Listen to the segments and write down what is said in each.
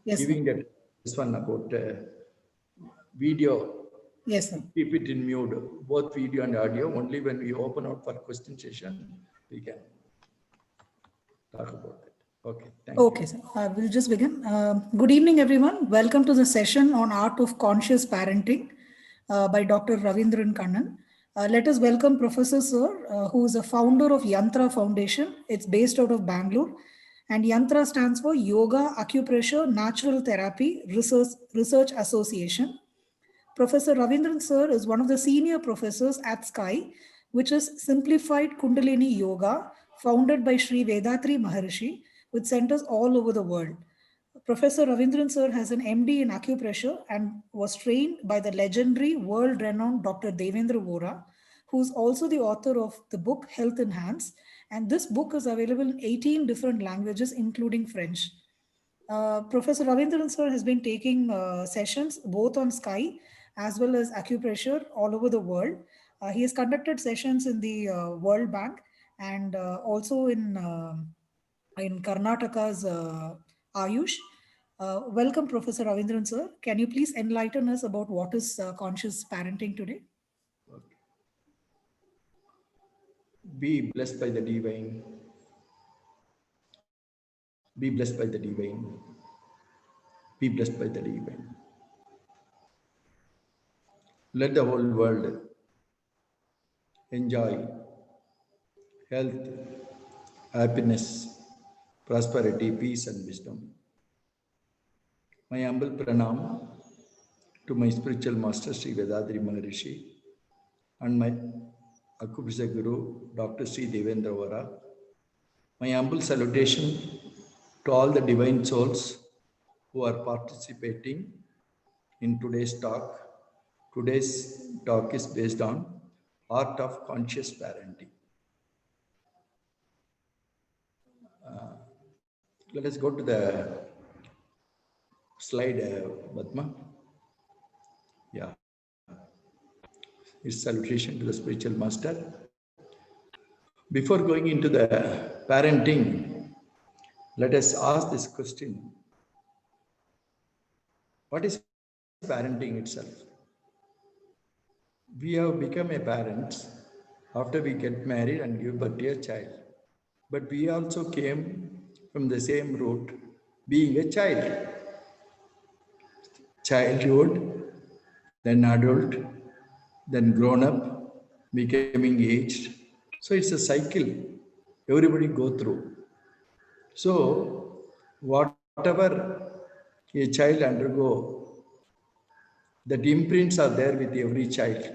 giving that this one about video. Yes, sir. Keep it in mute, both video and audio. Only when we open out for question session, we can talk about that. Okay, thank you. Okay, sir. We'll just begin. Good evening, everyone. Welcome to the session on Art of Conscious Parenting by Dr. Ravindran Kannan. Let us welcome Professor Sir, who is a founder of Yantra Foundation. It's based out of Bangalore. And Yantra stands for Yoga, Acupressure, Natural Therapy Research Association. Professor Ravindran Sir is one of the senior professors at SKY, which is Simplified Kundalini Yoga, founded by Sri Vedatri Maharishi, with centers all over the world. Professor Ravindran Sir has an MD in acupressure and was trained by the legendary, world-renowned Dr. Devendra Vora, who is also the author of the book Health in Hands. And this book is available in 18 different languages, including French. Professor Ravindran Sir has been taking sessions both on SKY as well as acupressure all over the world. He has conducted sessions in the World Bank and also in Karnataka's Ayush. Welcome, Professor Ravindran Sir. Can you please enlighten us about what is conscious parenting today? Okay. Be blessed by the divine. Be blessed by the divine. Be blessed by the divine. Let the whole world enjoy health, happiness, prosperity, peace, and wisdom. My humble pranam to my spiritual master, Sri Vedatri Maharishi, and my acupressure guru, Dr. Sri Devendra Vora. My humble salutation to all the divine souls who are participating in today's talk. Today's talk is based on Art of Conscious Parenting. Let us go to the slide, Padma. Yeah. It's salutation to the spiritual master. Before going into the parenting, let us ask this question. What is parenting itself? We have become a parent after we get married and give birth to a child. But we also came from the same root, being a child. Childhood, then adult, then grown up, becoming aged. So it's a cycle everybody go through. So whatever a child undergo, that imprints are there with every child.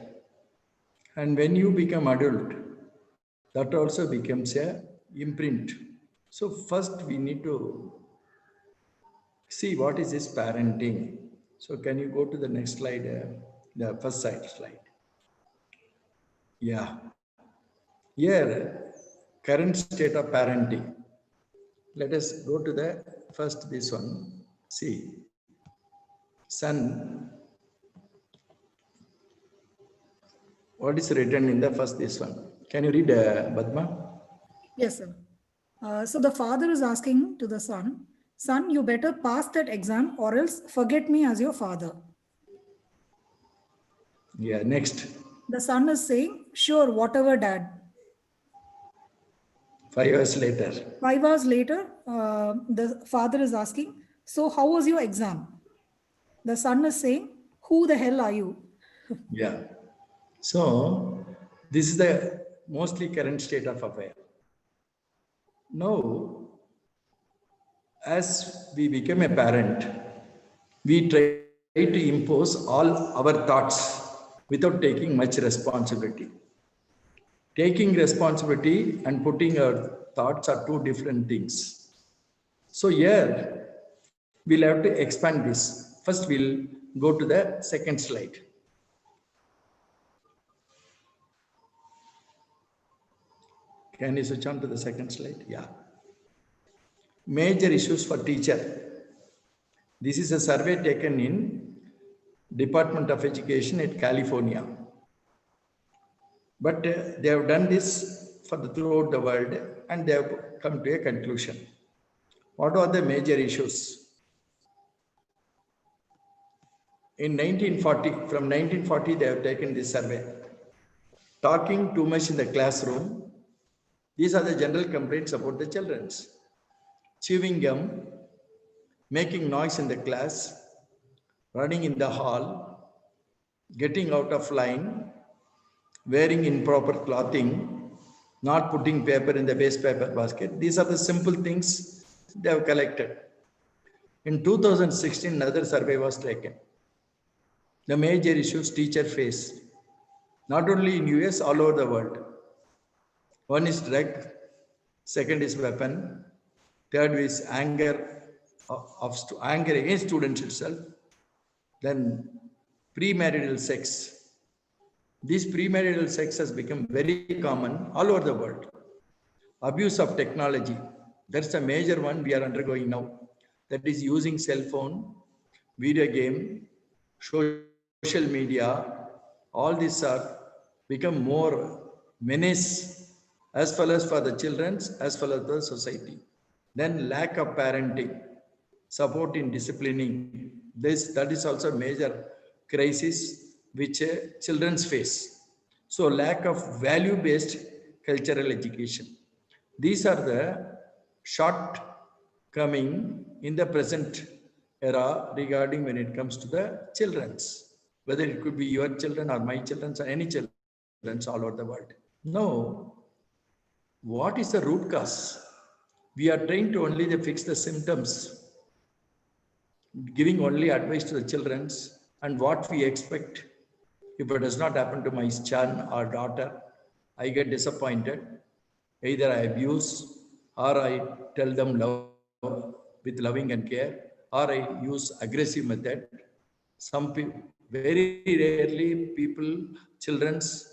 And when you become adult, that also becomes a imprint. So first we need to see what is this parenting. So can you go to the next slide, the first slide. Yeah. Here, current state of parenting. Let us go to the first, this one. See, son, what is written in the first, this one? Can you read, Padma? Yes, sir. So the father is asking to the son, son, you better pass that exam or else forget me as your father. Yeah, next. The son is saying, sure, whatever, dad. 5 hours later. 5 hours later, the father is asking, so how was your exam? The son is saying, who the hell are you? Yeah. So this is the mostly current state of affair. Now, as we become a parent, we try to impose all our thoughts without taking much responsibility. Taking responsibility and putting our thoughts are two different things. So here, we'll have to expand this. First, we'll go to the second slide. Can you switch on to the second slide? Yeah. Major issues for teacher. This is a survey taken in Department of Education at California. But they have done this throughout the world and they have come to a conclusion. What are the major issues? in 1940, from 1940, they have taken this survey. Talking too much in the classroom. These are the general complaints about the children's. Chewing gum, making noise in the class, running in the hall, getting out of line, wearing improper clothing, not putting paper in the waste paper basket. These are the simple things they have collected. In 2016, another survey was taken. The major issues teacher face, not only in US, all over the world. One is drug, second is weapon, third is anger anger against students itself, then premarital sex. This premarital sex has become very common all over the world. Abuse of technology, that's a major one we are undergoing now. That is using cell phone, video game, social media, all these are become more menace as well as for the children, as well as the society. Then lack of parenting, support in disciplining. That is also a major crisis which children face. So lack of value-based cultural education. These are the shortcoming in the present era regarding when it comes to the children's, whether it could be your children or my children or any children all over the world. Now, what is the root cause? We are trying to only fix the symptoms, giving only advice to the children's, and what we expect. If it does not happen to my son or daughter, I get disappointed. Either I abuse or I tell them love with loving and care, or I use aggressive method. Some people, very rarely people, children's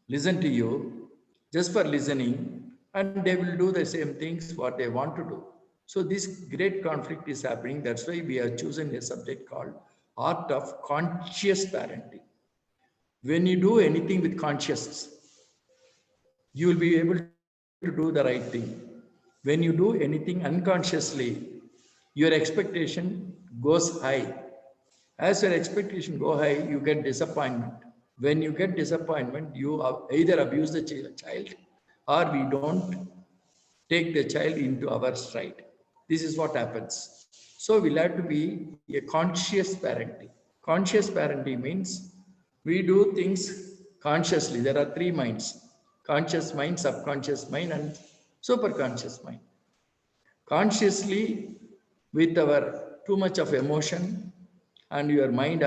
listen to you just for listening, and they will do the same things what they want to do. So this great conflict is happening. That's why we are choosing a subject called Art of Conscious Parenting. When you do anything with consciousness, you will be able to do the right thing. When you do anything unconsciously, your expectation goes high. As your expectation go high, you get disappointment. When you get disappointment, you either abuse the child or we don't take the child into our stride. This is what happens. So we'll have to be a conscious parenting. Conscious parenting means we do things consciously. There are three minds: conscious mind, subconscious mind, and superconscious mind. Consciously, with our too much of emotion and your mind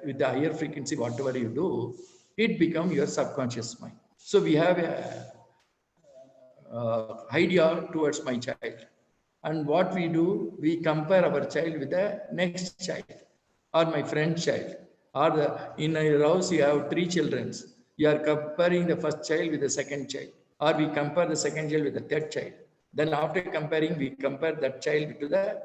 with the higher frequency, whatever you do, it becomes your subconscious mind. So we have a idea towards my child. And what we do, we compare our child with the next child or my friend's child. Or in your house, you have three children. You are comparing the first child with the second child. Or we compare the second child with the third child. Then after comparing, we compare that child to the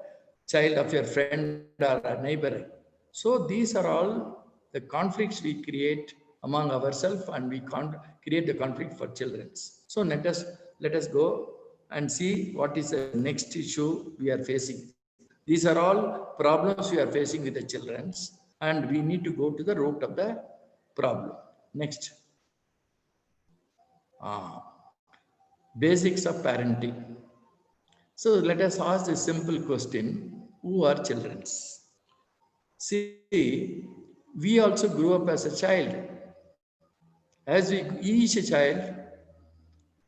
child of your friend or a neighbor. So these are all the conflicts we create among ourselves, and we can't create the conflict for children. So let us go and see what is the next issue we are facing. These are all problems we are facing with the children, and we need to go to the root of the problem. Next. Basics of parenting. So let us ask a simple question: who are children? See, we also grew up as a child. Each child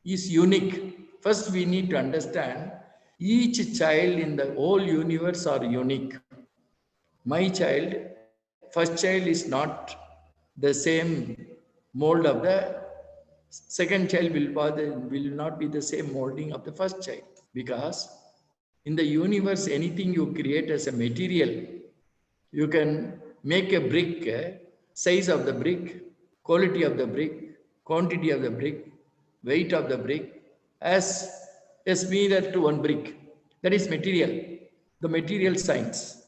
is unique. First, we need to understand each child in the whole universe are unique. My child, first child, is not the same mold of the second child, will not be the same molding of the first child, because in the universe, anything you create as a material, you can make a brick, size of the brick, quality of the brick, quantity of the brick, weight of the brick, as a similar to one brick. That is material, the material science.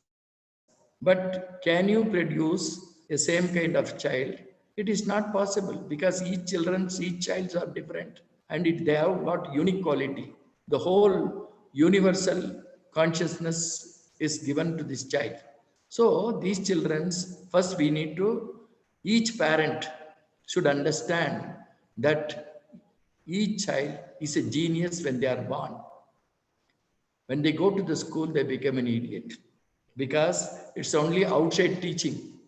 But can you produce a same kind of child? It is not possible, because each child are different, and they have got unique quality. The whole universal consciousness is given to this child. So these children, first we need to, each parent should understand that each child is a genius when they are born. When they go to the school, they become an idiot because it's only outside teaching.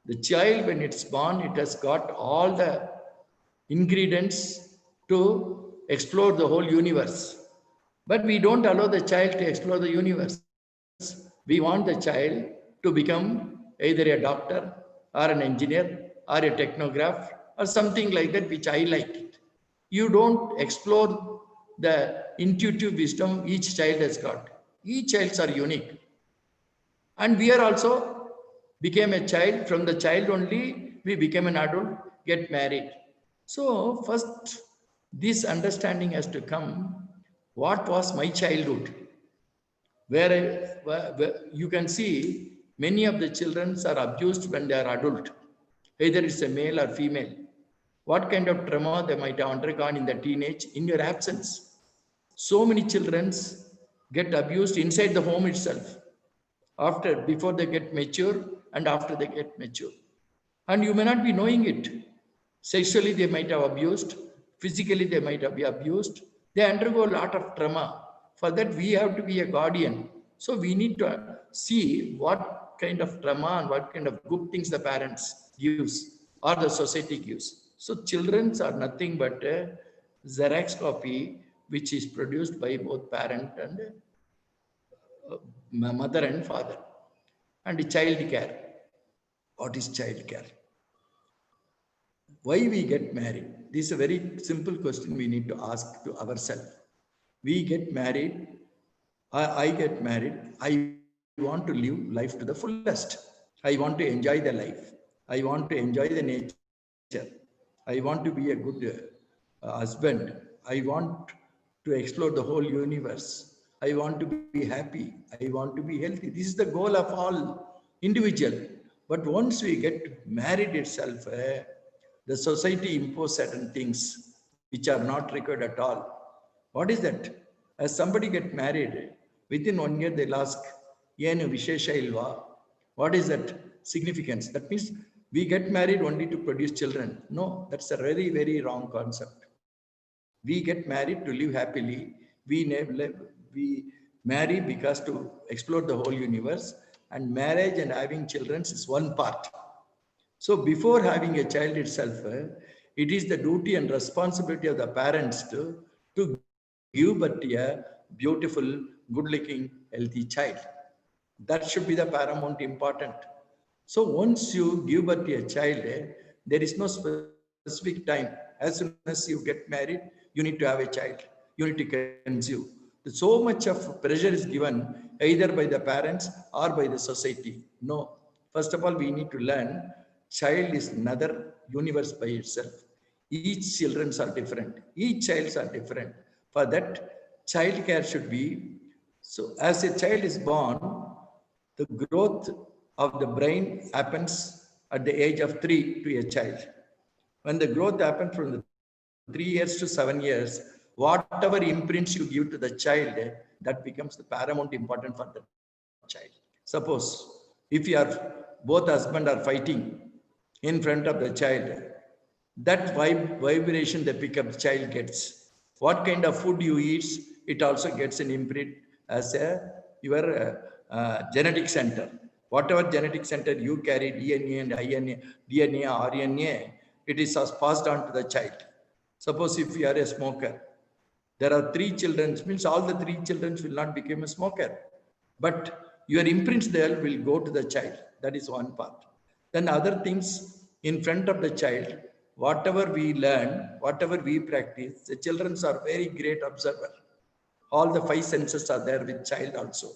The child, when it's born, it has got all the ingredients to explore the whole universe. But we don't allow the child to explore the universe. We want the child to become either a doctor or an engineer or a technograph or something like that, which I like it. You don't explore the intuitive wisdom each child has got. Each child are unique. And we are also became a child. From the child only, we became an adult, get married. So first, this understanding has to come. What was my childhood? Where you can see many of the children are abused when they are adult. Either it's a male or female. What kind of trauma they might have undergone in the teenage in your absence. So many children get abused inside the home itself, before they get mature and after they get mature. And you may not be knowing it. Sexually, they might have abused. Physically, they might have been abused. They undergo a lot of trauma. For that, we have to be a guardian. So we need to see what kind of trauma and what kind of good things the parents gives or the society gives. So children are nothing but a Xerox copy which is produced by both parent and mother and father. And child care. What is child care? Why we get married? This is a very simple question we need to ask to ourselves. We get married, I get married, I want to live life to the fullest. I want to enjoy the life. I want to enjoy the nature. I want to be a good husband. I want to explore the whole universe. I want to be happy. I want to be healthy. This is the goal of all individual. But once we get married itself, the society imposes certain things which are not required at all. What is that? As somebody get married, within 1 year they'll ask, Yenu Vishesha Ilva. What is that significance? That means we get married only to produce children. No, that's a very, very wrong concept. We get married to live happily. We marry because to explore the whole universe, and marriage and having children is one part. So before having a child itself, it is the duty and responsibility of the parents to give birth to a beautiful, good-looking, healthy child. That should be the paramount important. So once you give birth to a child, there is no specific time. As soon as you get married, you need to have a child. You need to conceive. So much of pressure is given either by the parents or by the society. No. First of all, we need to learn child is another universe by itself. Each children are different. Each child are different. For that, child care should be, so as a child is born, the growth of the brain happens at the age of 3 to a child. When the growth happens from the 3 years to 7 years, whatever imprints you give to the child, that becomes the paramount important for the child. Suppose if you are both husband are fighting in front of the child, that vibration the pickup child gets. What kind of food you eat, it also gets an imprint as your genetic center. Whatever genetic center you carry, DNA and DNA or RNA, it is passed on to the child. Suppose if you are a smoker, there are 3 children, means all the 3 children will not become a smoker. But your imprints there will go to the child. That is one part. Then other things in front of the child, whatever we learn, whatever we practice, the children are very great observer. All the 5 senses are there with child also.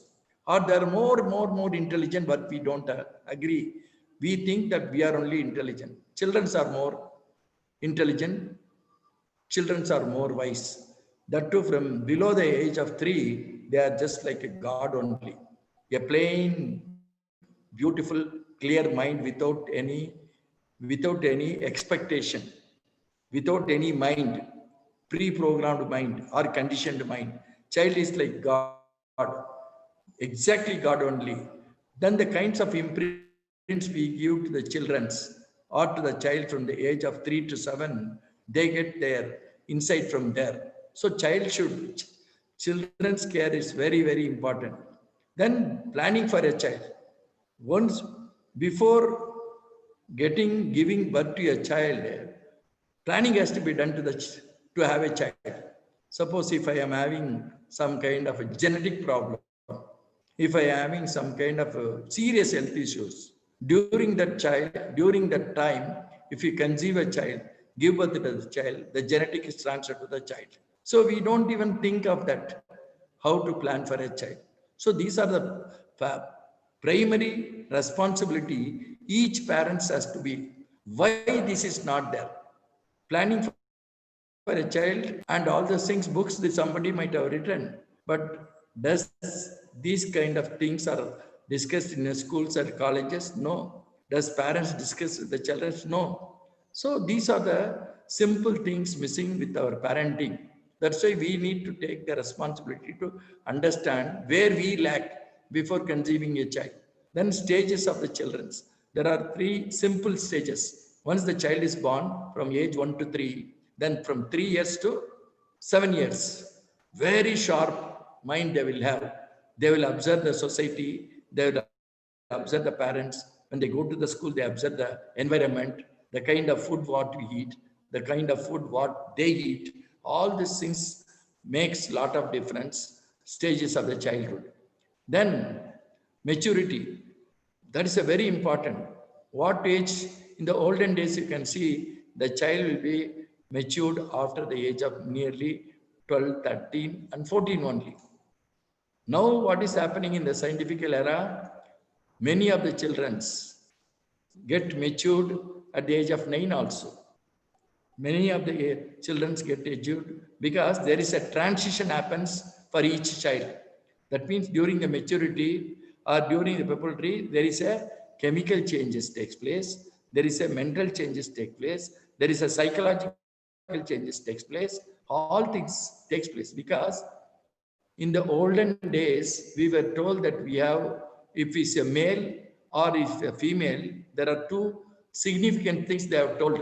Or they are more intelligent, but we don't agree. We think that we are only intelligent. Children are more intelligent. Children are more wise. That too, from below the age of 3, they are just like a God only. A plain, beautiful, clear mind without any expectation, without any mind, pre-programmed mind or conditioned mind. Child is like God, exactly God only. Then the kinds of imprints we give to the children's or to the child from the age of 3 to 7, they get their insight from there. So children's care is very, very important. Then planning for a child. Once before giving birth to a child, planning has to be done to have a child. Suppose if I am having some kind of a genetic problem, if I am having some kind of serious health issues, during that time, if you conceive a child, give birth to the child, the genetic is transferred to the child. So we don't even think of that, how to plan for a child. So these are the primary responsibility each parents has to be. Why this is not there? Planning for a child and all those things, books that somebody might have written, but does these kind of things are discussed in the schools and colleges? No. Does parents discuss with the children? No. So these are the simple things missing with our parenting. That's why we need to take the responsibility to understand where we lack before conceiving a child. Then stages of the children's. There are 3 simple stages. Once the child is born, from age 1 to 3, then from 3 years to 7 years, very sharp mind they will have. They will observe the society, they will observe the parents. When they go to the school, they observe the environment, the kind of food what we eat, the kind of food what they eat. All these things makes lot of difference stages of the childhood. Then maturity, that is a very important. What age? In the olden days, you can see the child will be matured after the age of nearly 12, 13, and 14 only. Now, what is happening in the scientific era? Many of the children get matured at the age of 9 also. Many of the children get matured because there is a transition happens for each child. That means during the maturity or during the puberty, there is a chemical changes takes place. There is a mental changes take place. There is a psychological changes takes place. All things takes place because in the olden days, we were told that we have, if it's a male or if a female, there are 2 significant things they have told.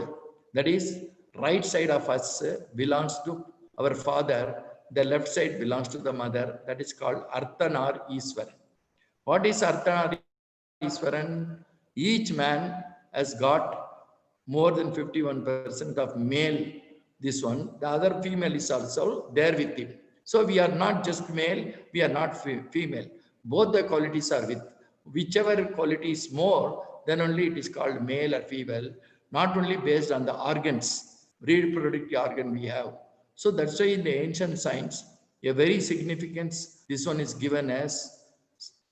That is, right side of us belongs to our father, the left side belongs to the mother. That is called Arthanar Iswaran. What is Arthanar Iswaran? Each man has got more than 51% of male, this one. The other female is also there with him. So we are not just male, we are not female. Both the qualities are with. Whichever quality is more, then only it is called male or female, not only based on the organs, reproductive organ we have. So that's why in the ancient science, a very significance, this one is given as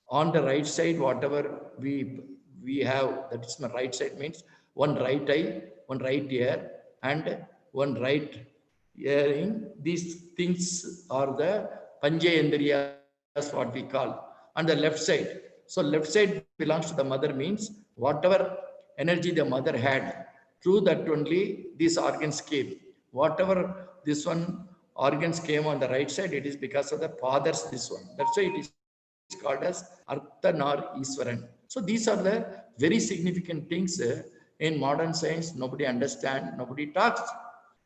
on the right side, whatever we have, that is my right side means one right eye, one right ear, and one right hearing. These things are the Panchayendriyas, what we call. On the left side. So left side belongs to the mother means whatever energy the mother had, through that only these organs came. Whatever this one organs came on the right side, it is because of the father's this one. That's why it is called as Arthanar Iswaran. So these are the very significant things in modern science. Nobody understands, nobody talks.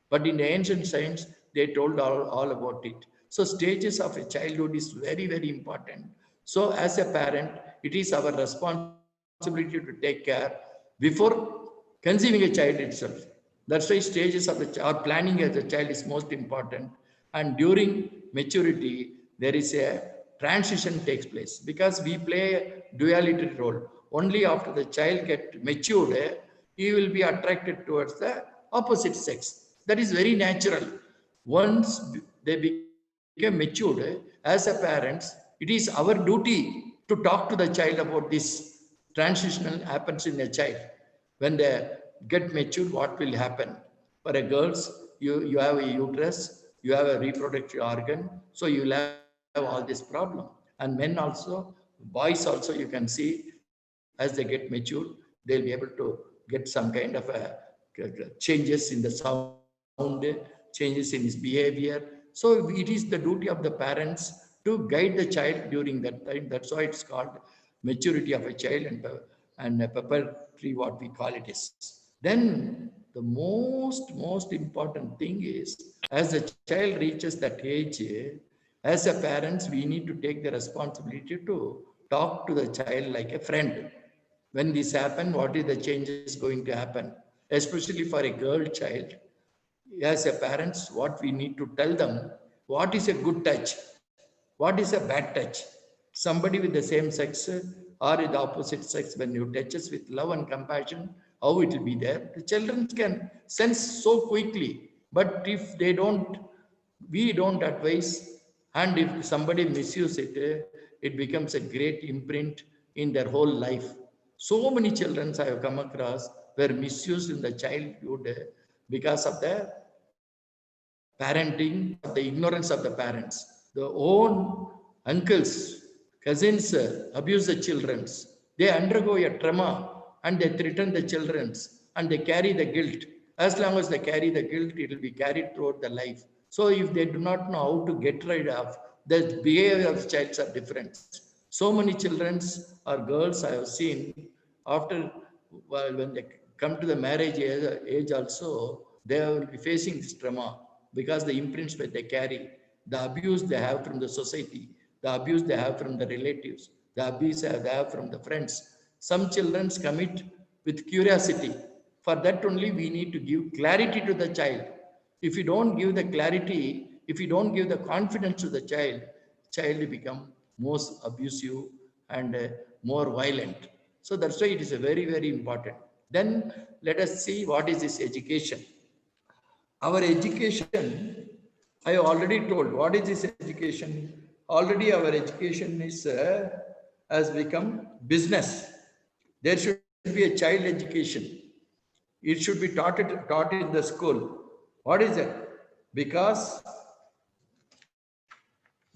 But in the ancient science, they told all about it. So stages of a childhood is very, very important. So as a parent, it is our responsibility to take care before conceiving a child itself. That's why stages of the or planning as a child is most important. And during maturity, there is a transition takes place because we play a duality role. Only after the child gets matured, he will be attracted towards the opposite sex. That is very natural. Once they become matured, as a parents, it is our duty to talk to the child about this transitional happens in a child. When they get matured, what will happen? For a girls, you have a uterus, you have a reproductive organ, so you will have all this problem. And men also, boys also, you can see as they get matured, they'll be able to get some kind of changes in the sound, changes in his behavior. So it is the duty of the parents to guide the child during that time. That's why it's called maturity of a child and a preparatory, what we call it is. Then the most important thing is, as the child reaches that age, as a parents, we need to take the responsibility to talk to the child like a friend. When this happen, what is the changes going to happen? Especially for a girl child, as a parents, what we need to tell them, what is a good touch, what is a bad touch. Somebody with the same sex or the opposite sex, when you touches with love and compassion, how it will be there? The children can sense so quickly. But if they don't, we don't advise, and if somebody misuse it, it becomes a great imprint in their whole life. So many children I have come across were misused in the childhood because of the parenting, because of the ignorance of the parents. The own uncles, cousins abuse the children. They undergo a trauma and they threaten the children and they carry the guilt. As long as they carry the guilt, it will be carried throughout the life. So if they do not know how to get rid of, the behavior of childs are different. So many children or girls I have seen after, well, when they come to the marriage age also, they will be facing this trauma because the imprints that they carry, the abuse they have from the society, the abuse they have from the relatives, the abuse they have from the friends. Some children commit with curiosity. For that only we need to give clarity to the child. If you don't give the clarity, if you don't give the confidence to the child will become most abusive and more violent. So that's why it is a very important. Then let us see what is this education. Our education, I already told, what is this education? Already our education is has become business. There should be a child education. It should be taught in the school. What is it? Because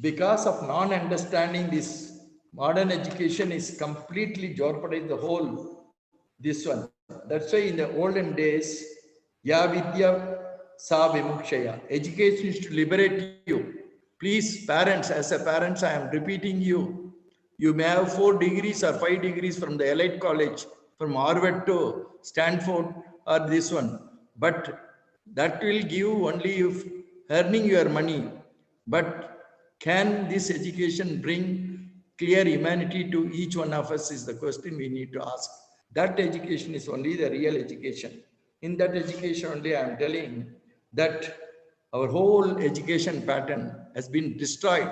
because of non-understanding this, modern education is completely jeopardized the whole this one. That's why in the olden days, ya vidya sa vimukshaya. Education is to liberate you. Please, parents, as a parents, I am repeating you. You may have 4 degrees or 5 degrees from the elite college, from Harvard to Stanford or this one. But that will give only if earning your money. But can this education bring clear humanity to each one of us is the question we need to ask. That education is only the real education. In that education only I am telling that our whole education pattern has been destroyed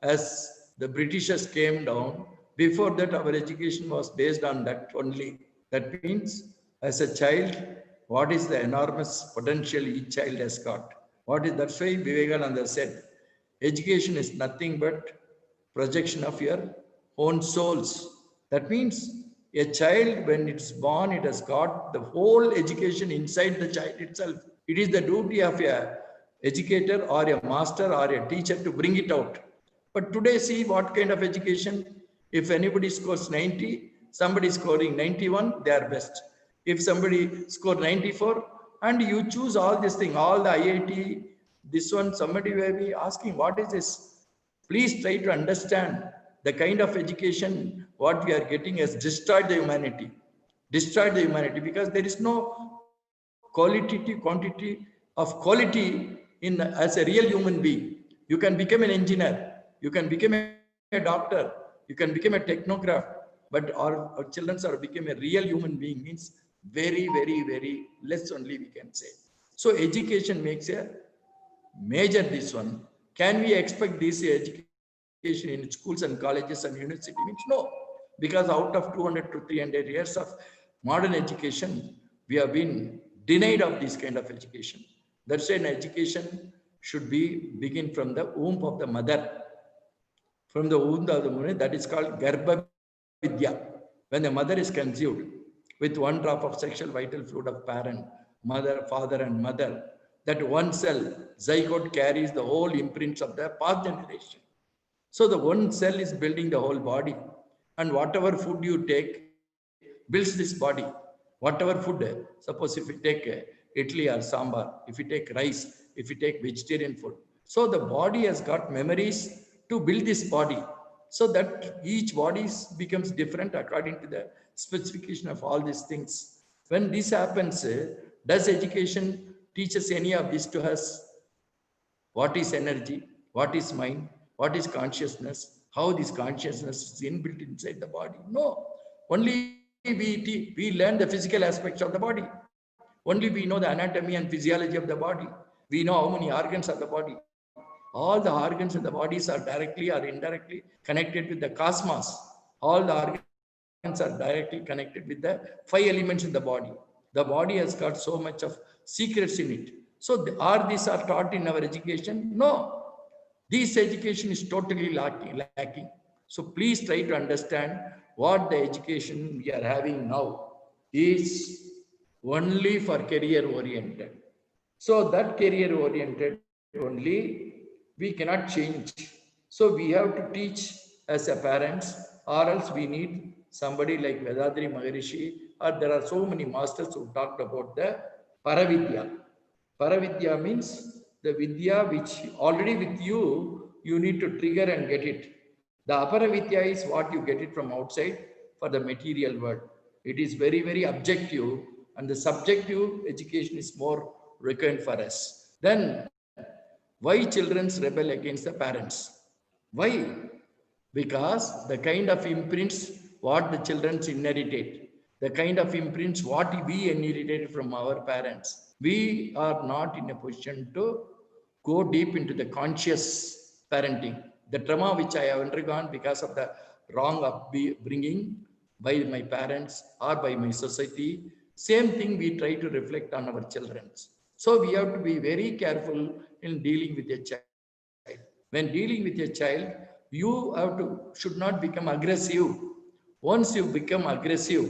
as the Britishers came down. Before that, our education was based on that only. That means, as a child, what is the enormous potential each child has got? That's why Vivekananda said, education is nothing but projection of your own souls. That means a child, when it's born, it has got the whole education inside the child itself. It is the duty of a educator or a master or a teacher to bring it out. But today, see what kind of education. If anybody scores 90, somebody scoring 91, they are best. If somebody score 94, and you choose all this thing, all the IIT, this one, somebody will be asking, what is this? Please try to understand the kind of education what we are getting has destroyed the humanity. Destroyed the humanity because there is no quantity of quality in as a real human being. You can become an engineer, you can become a doctor, you can become a technograph, but our children are become a real human being means very less only we can say. So education makes a major this one. Can we expect this education in schools and colleges and university? Means no, because out of 200 to 300 years of modern education, we have been denied of this kind of education. That's why an education should be begin from the womb of the mother. From the womb of the mother, that is called Garbha Vidya. When the mother is conceived with 1 drop of sexual vital fluid of parent, mother, father, and mother, that one cell, zygote, carries the whole imprints of the past generation. So the one cell is building the whole body. And whatever food you take builds this body. Whatever food, suppose if you take idli or sambar, if you take rice, if you take vegetarian food. So the body has got memories to build this body. So that each body becomes different according to the specification of all these things. When this happens, does education teaches any of this to us? What is energy? What is mind? What is consciousness? How this consciousness is inbuilt inside the body? No. Only we learn the physical aspects of the body. Only we know the anatomy and physiology of the body. We know how many organs of the body. All the organs in the bodies are directly or indirectly connected with the cosmos. All the organs are directly connected with the 5 elements in the body. The body has got so much of secrets in it. So are these are taught in our education? No. This education is totally lacking. So please try to understand what the education we are having now is only for career oriented. So that career oriented only we cannot change. So we have to teach as a parents, or else we need somebody like Vedadri Maharishi, or there are so many masters who talked about the Paravidya. Paravidya means the Vidya which already with you, you need to trigger and get it. The Aparavidya is what you get it from outside for the material world. It is very, very objective, and the subjective education is more required for us. Then why children rebel against the parents? Why? Because the kind of imprints what the children inherited, the kind of imprints what we inherited from our parents, we are not in a position to go deep into the conscious parenting. The trauma which I have undergone because of the wrong upbringing by my parents or by my society, same thing we try to reflect on our children. So we have to be very careful in dealing with a child. When dealing with a child, you have to should not become aggressive. Once you become aggressive,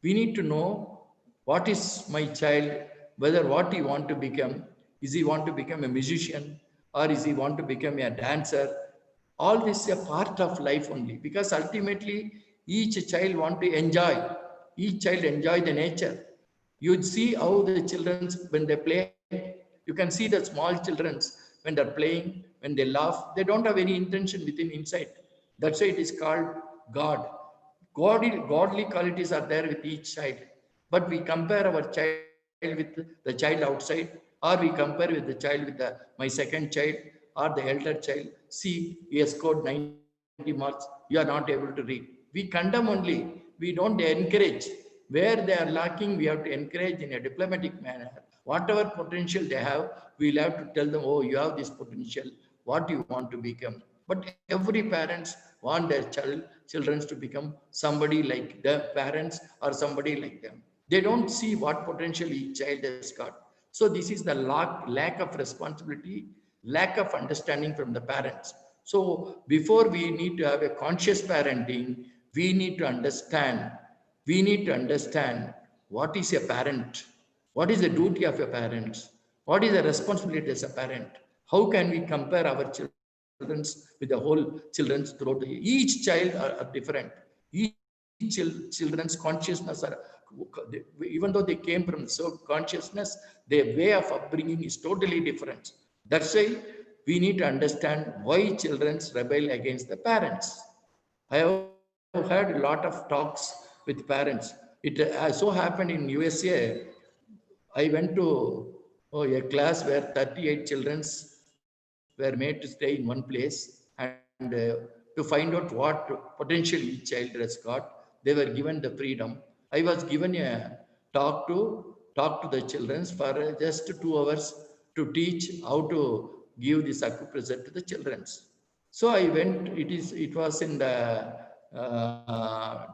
we need to know what is my child, whether what he want to become. Is he want to become a musician, or is he want to become a dancer? All this is a part of life only, because ultimately each child want to enjoy. Each child enjoy the nature. You see how the children when they play, you can see the small children when they're playing, when they laugh, they don't have any intention within inside. That's why it is called God. Godly qualities are there with each child. But we compare our child with the child outside, or we compare with the child with my second child or the elder child. See, he has scored 90 marks, you are not able to read. We condemn only, we don't encourage. Where they are lacking, we have to encourage in a diplomatic manner. Whatever potential they have, we'll have to tell them, oh, you have this potential, what you want to become. But every parents want their children to become somebody like their parents or somebody like them. They don't see what potential each child has got. So this is the lack of responsibility, lack of understanding from the parents. So before we need to have a conscious parenting, we need to understand. We need to understand what is a parent, what is the duty of a parent, what is the responsibility as a parent. How can we compare our children with the whole children throughout the year? Each child are different. Each children's consciousness are, even though they came from so consciousness, their way of upbringing is totally different. That's why we need to understand why children rebel against the parents. I have had a lot of talks with parents. It so happened in USA. I went to a class where 38 children were made to stay in one place, and to find out what potential each child has got, they were given the freedom. I was given a talk to the children for just 2 hours to teach how to give this acupressure to the children. So I went. It was in the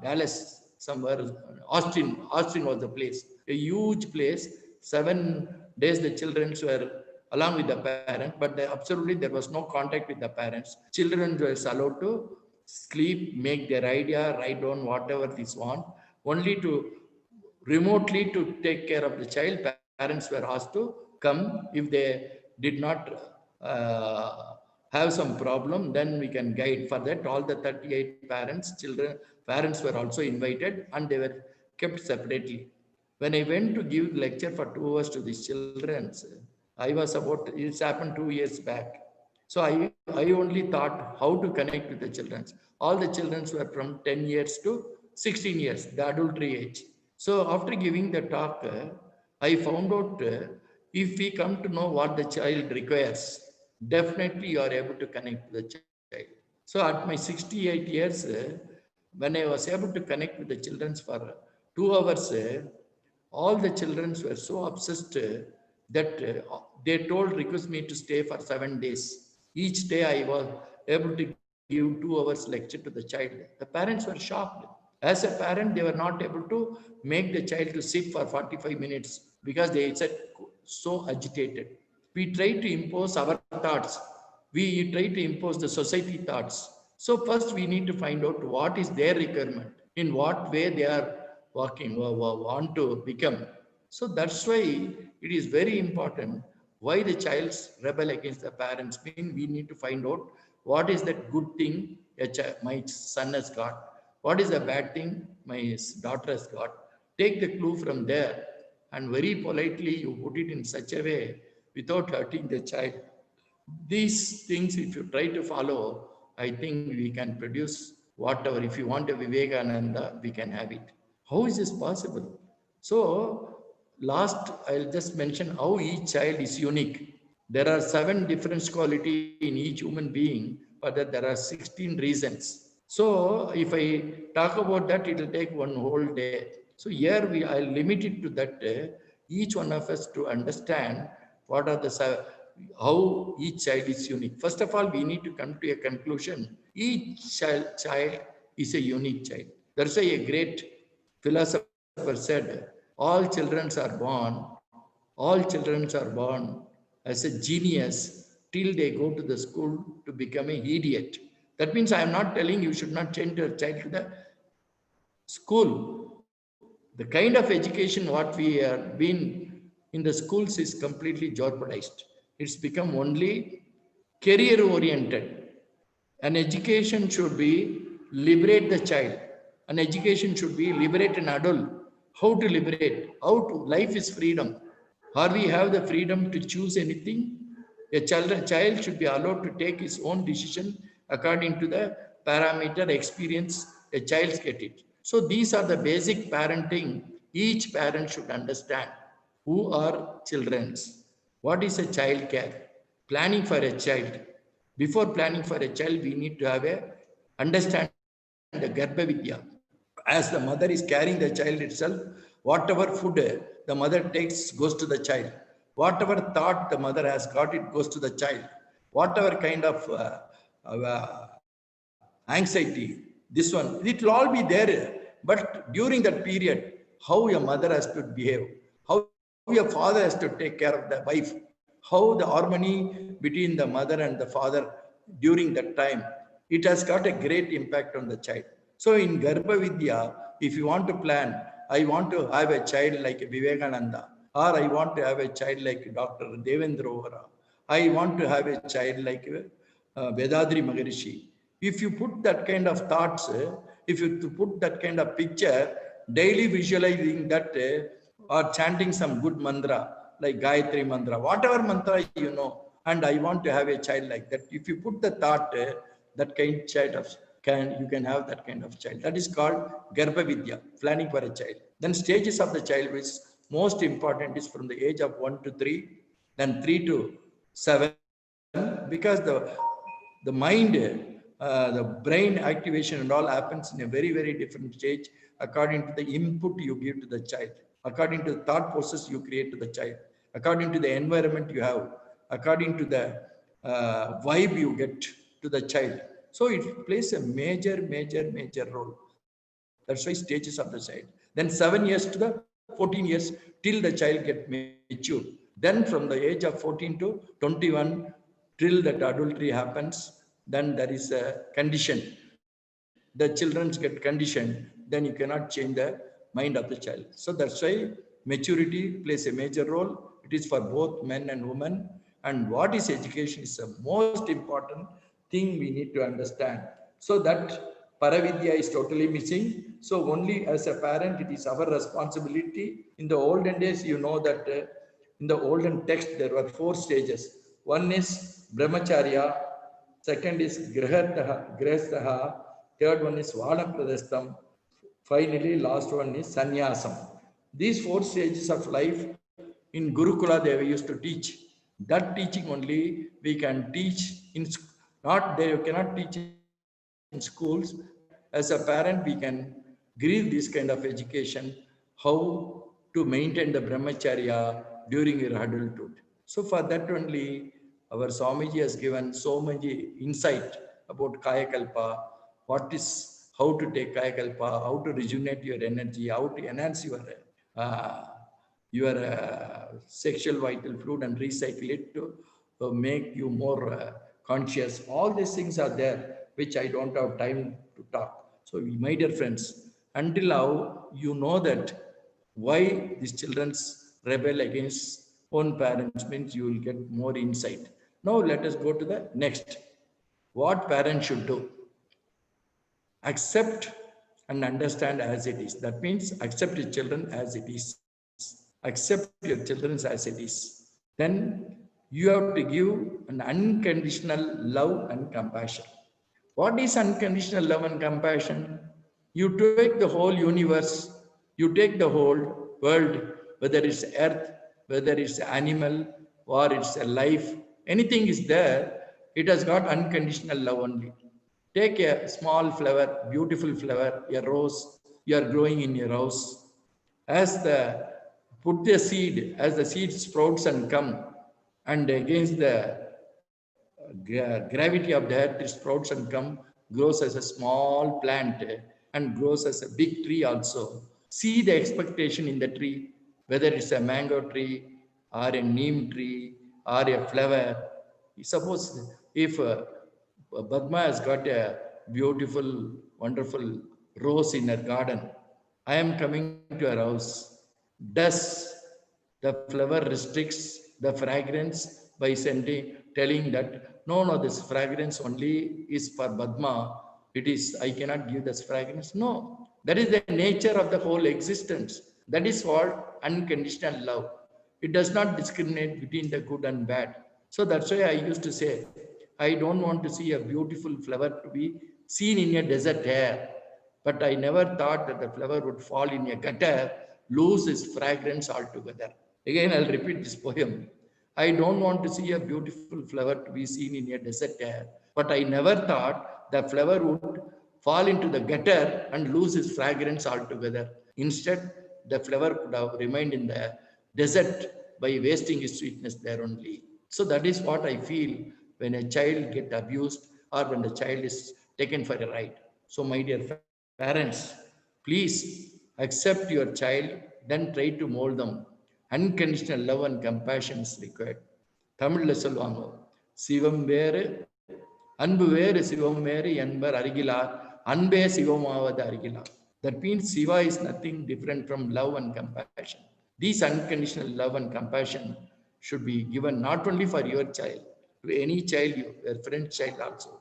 Dallas somewhere. Austin was the place. A huge place. 7 days the children were along with the parents, but absolutely there was no contact with the parents. Children were allowed to sleep, make their idea, write down whatever they want, only to remotely to take care of the child. Parents were asked to come. If they did not have some problem, then we can guide. For that, all the 38 parents were also invited, and they were kept separately. When I went to give lecture for 2 hours to these children, I was about, it's happened 2 years back. So I only thought how to connect with the children. All the children were from 10 years to 16 years, the adultery age. So after giving the talk, I found out if we come to know what the child requires, definitely you are able to connect with the child. So at my 68 years, when I was able to connect with the children for 2 hours, all the children were so obsessed that they request me to stay for 7 days. Each day I was able to give 2 hours lecture to the child. The parents were shocked. As a parent, they were not able to make the child to sit for 45 minutes because they said so agitated. We try to impose our thoughts. We try to impose the society thoughts. So first we need to find out what is their requirement, in what way they are walking or want to become. So that's why it is very important why the child's rebel against the parents. Mean we need to find out what is that good thing my son has got, what is the bad thing my daughter has got. Take the clue from there and very politely you put it in such a way without hurting the child. These things, if you try to follow, I think we can produce whatever. If you want a Vivekananda, we can have it. How is this possible? So, last, I'll just mention how each child is unique. There are 7 different qualities in each human being, but that there are 16 reasons. So, if I talk about that, it will take one whole day. So, here I'll limit it to that each one of us to understand what are the how each child is unique. First of all, we need to come to a conclusion. Each child is a unique child. That's why a great philosopher said, all children are born as a genius till they go to the school to become an idiot. That means I am not telling you should not send your child to the school. The kind of education what we have been in the schools is completely jeopardized. It's become only career oriented. An education should be liberate the child. An education should be liberate an adult. How to liberate? How to? Life is freedom. Or we have the freedom to choose anything. A child should be allowed to take his own decision according to the parameter experience a child get it. So these are the basic parenting. Each parent should understand who are children's. What is a child care? Planning for a child. Before planning for a child, we need to have a understand the Garbha Vidya. As the mother is carrying the child itself, whatever food the mother takes goes to the child. Whatever thought the mother has got, it goes to the child. Whatever kind of anxiety, this one, it will all be there. But during that period, how your mother has to behave, how your father has to take care of the wife, how the harmony between the mother and the father during that time, it has got a great impact on the child. So in Garbha Vidya, if you want to plan, I want to have a child like Vivekananda, or I want to have a child like Dr. Devendra Ohra, I want to have a child like Vedadri Maharishi. If you put that kind of thoughts, if you put that kind of picture, daily visualizing that or chanting some good mantra like Gayatri mantra, whatever mantra you know, and I want to have a child like that. If you put the thought, that kind of child of you can have that kind of child. That is called Garbha Vidya, planning for a child. Then stages of the child, which most important is from the age of 1 to 3, then 3 to 7, because the mind, the brain activation and all happens in a very, very different stage according to the input you give to the child, according to the thought process you create to the child, according to the environment you have, according to the vibe you get to the child. So it plays a major, major, major role. That's why stages of the child. Then 7 years to the 14 years till the child get mature. Then from the age of 14 to 21 till that adultery happens, then there is a condition. The children get conditioned, then you cannot change the mind of the child. So that's why maturity plays a major role. It is for both men and women. And what is education is the most important thing we need to understand. So that Paravidya is totally missing. So only as a parent, it is our responsibility. In the olden days, you know that in the olden text, there were 4 stages. One is brahmacharya, second is grihastha, third one is vanapradastham, finally last one is sannyasam. These 4 stages of life in Gurukula they used to teach. That teaching only we can teach in, not they cannot teach in schools, but as a parent we can give this kind of education, how to maintain the brahmacharya during your adulthood. So for that only our Swamiji has given so much insight about Kayakalpa, what is, how to take Kayakalpa, how to rejuvenate your energy, how to enhance uh, your sexual vital fluid and recycle it to make you more conscious. All these things are there, which I don't have time to talk. So, my dear friends, until now, you know that why these children's rebel against own parents means you will get more insight. Now, let us go to the next. What parents should do? Accept and understand as it is. That means accept your children as it is. Accept your children as it is. Then you have to give an unconditional love and compassion. What is unconditional love and compassion? You take the whole universe, you take the whole world, whether it's earth, whether it's animal, or it's a life, anything is there, it has got unconditional love only. Take a small flower, beautiful flower, a rose, you are growing in your house. As the put the seed, as the seed sprouts and come, and against the gravity of the earth, it sprouts and come, grows as a small plant and grows as a big tree also. See the expectation in the tree, whether it's a mango tree or a neem tree or a flower. Suppose if Padma has got a beautiful, wonderful rose in her garden, I am coming to her house. Does the flower restricts the fragrance by telling that no, this fragrance only is for Padma. It is, I cannot give this fragrance. No, that is the nature of the whole existence. That is what unconditional love. It does not discriminate between the good and bad. So that's why I used to say, I don't want to see a beautiful flower to be seen in a desert air. But I never thought that the flower would fall in a gutter, lose its fragrance altogether. Again, I'll repeat this poem. I don't want to see a beautiful flower to be seen in a desert air, but I never thought the flower would fall into the gutter and lose its fragrance altogether. Instead, the flower could have remained in the desert by wasting its sweetness there only. So that is what I feel when a child gets abused or when the child is taken for a ride. So my dear parents, please accept your child, then try to mold them. Unconditional love and compassion is required. தமிழ்ல சொல்லுவாங்க, சிவம் வேறு அன்பு வேறு சிவம் வேறு என்பர் அருகிலார் அன்பே சிவமாவது அருகிலார். That means Siva is nothing different from love and compassion. These unconditional love and compassion should be given not only for your child, to any child, your friend's child also.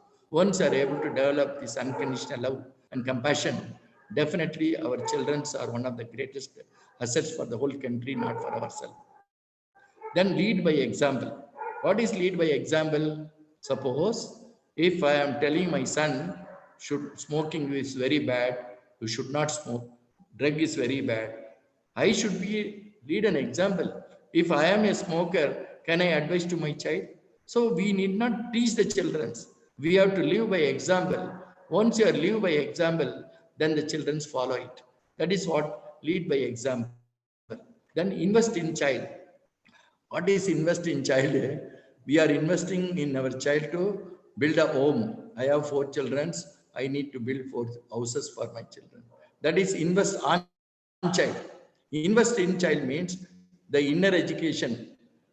Once you are able to develop this unconditional love and compassion, definitely our children are one of the greatest assets for the whole country, not for ourselves. Then lead by example. What is lead by example? Suppose if I am telling my son, smoking is very bad, you should not smoke, drug is very bad, I should lead an example. If I am a smoker, can I advise to my child? So we need not teach the children. We have to live by example. Once you live by example, then the children follow it. That is what lead by example. Then invest in child. What is invest in child? We are investing in our child to build a home. I have 4 children. I need to build 4 houses for my children. That is invest on child. Invest in child means the inner education,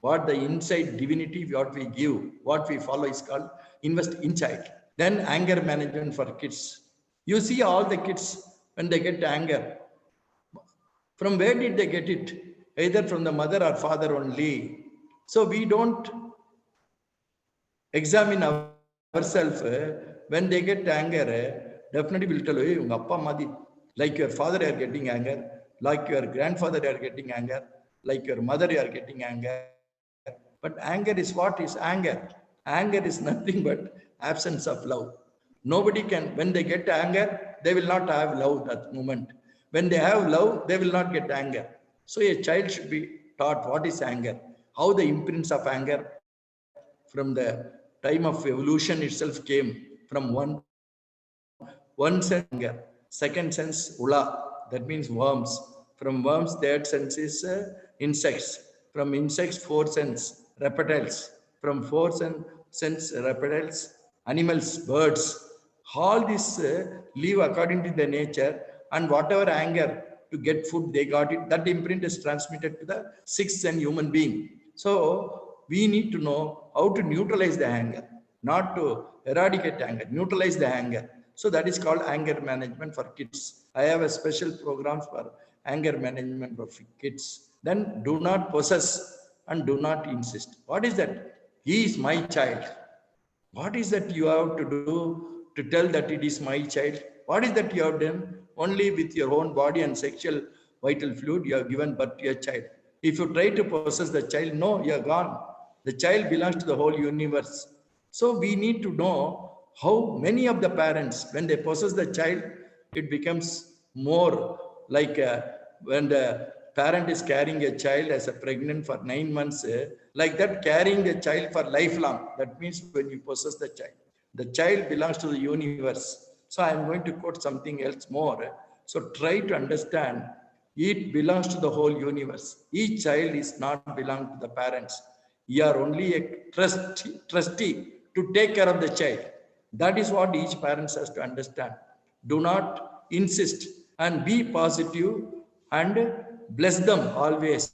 what the inside divinity, what we give, what we follow is called invest in child. Then anger management for kids. You see all the kids, when they get anger, from where did they get it? Either from the mother or father only. So we don't examine ourselves. When they get anger, definitely we'll tell you, like your father you are getting anger, like your grandfather you are getting anger, like your mother you are getting anger. But anger is what is anger? Anger is nothing but absence of love. Nobody can, when they get anger, they will not have love that moment. When they have love, they will not get anger. So a child should be taught what is anger, how the imprints of anger from the time of evolution itself came from one sense anger, second sense ula, that means worms. From worms, third sense is insects. From insects, fourth sense reptiles. From fourth sense reptiles, animals, birds. All this live according to the nature, and whatever anger to get food they got it. That imprint is transmitted to the sixth and human being. So we need to know how to neutralize the anger, not to eradicate anger, neutralize the anger. So that is called anger management for kids. I have a special program for anger management for kids. Then do not possess and do not insist. What is that? He is my child. What is that you have to do to tell that it is my child? What is that you have done? Only with your own body and sexual vital fluid, you have given birth to your child. If you try to possess the child, no, you are gone. The child belongs to the whole universe. So we need to know how many of the parents, when they possess the child, it becomes more like when the parent is carrying a child as a pregnant for 9 months, like that carrying the child for lifelong. That means when you possess the child belongs to the universe. So I am going to quote something else more. So try to understand, it belongs to the whole universe. Each child is not belong to the parents. You are only a trustee to take care of the child. That is what each parent has to understand. Do not insist and be positive and bless them always.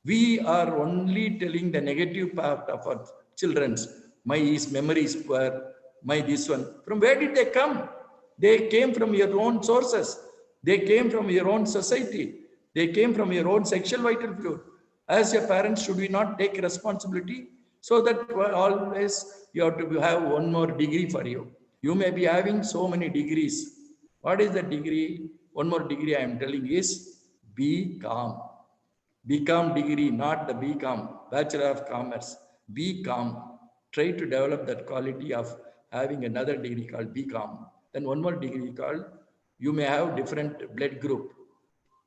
We are only telling the negative part of our children's. My memory is poor, my this one. From where did they come? They came from your own sources. They came from your own society. They came from your own sexual vital fluid. As your parents, should we not take responsibility? So that always you have to have one more degree for you. You may be having so many degrees. What is the degree? One more degree I am telling is be calm. BCom degree, not the BCom, Bachelor of Commerce. Be calm. Try to develop that quality of having another degree called BCom. Then one more degree called, you may have different blood group,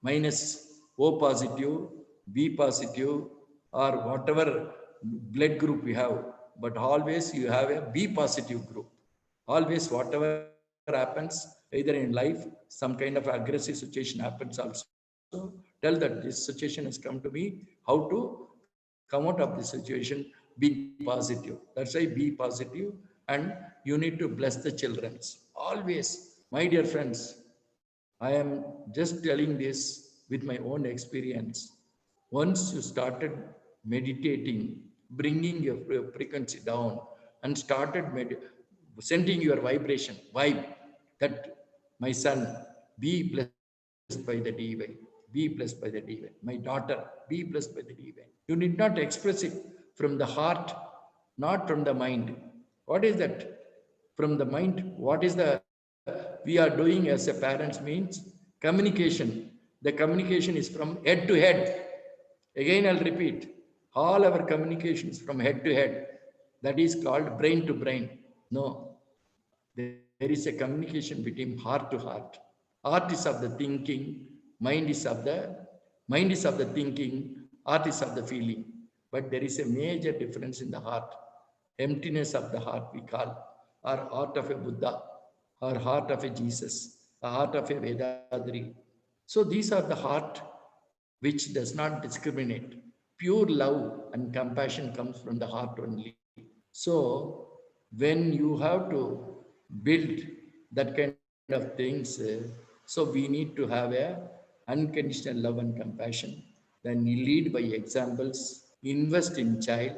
minus O positive, B positive, or whatever blood group you have. But always you have a B positive group. Always whatever happens, either in life, some kind of aggressive situation happens also, tell that this situation has come to me, how to come out of this situation, being positive. That's why be positive, and you need to bless the children. Always, my dear friends, I am just telling this with my own experience. Once you started meditating, bringing your frequency down and started sending your vibration, vibe, that my son, be blessed by the divine, be blessed by the divine. My daughter, be blessed by the divine. You need not express it from the heart, not from the mind. What is that? From the mind, what is the we are doing as a parents means communication. The communication is from head to head. Again, I'll repeat, all our communications from head to head. That is called brain to brain. No, there is a communication between heart to heart. Heart is of the thinking, mind is of the thinking, heart is of the feeling. But there is a major difference in the heart. Emptiness of the heart we call, or heart of a Buddha, or heart of a Jesus, a heart of a Vedadri. So these are the heart which does not discriminate. Pure love and compassion comes from the heart only. So when you have to build that kind of things, so we need to have a unconditional love and compassion. Then you lead by examples, invest in child.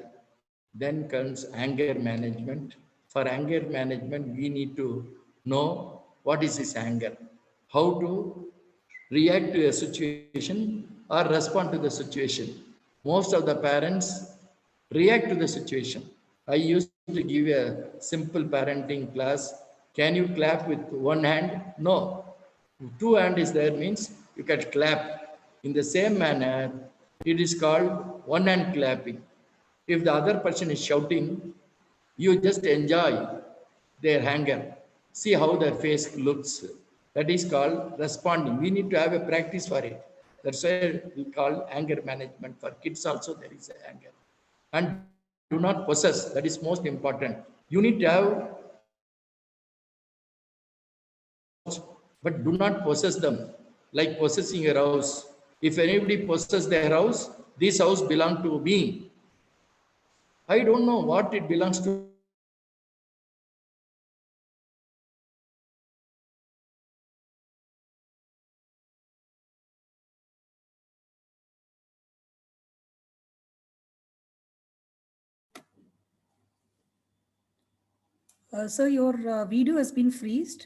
Then comes anger management. For anger management, we need to know what is this anger, how to react to a situation or respond to the situation. Most of the parents react to the situation. I used to give a simple parenting class. Can you clap with one hand? No. Two hand is there means you can clap. In the same manner, it is called one hand clapping. If the other person is shouting, You just enjoy their anger. See how their face looks. That is called responding. We need to have a practice for it. That's why we call anger management. For kids also there is anger. And do not possess. That is most important. You need to have, but do not possess them. Like possessing your house. If anybody possesses their house, this house belongs to me. I don't know what it belongs to. Sir, your video has been freezed.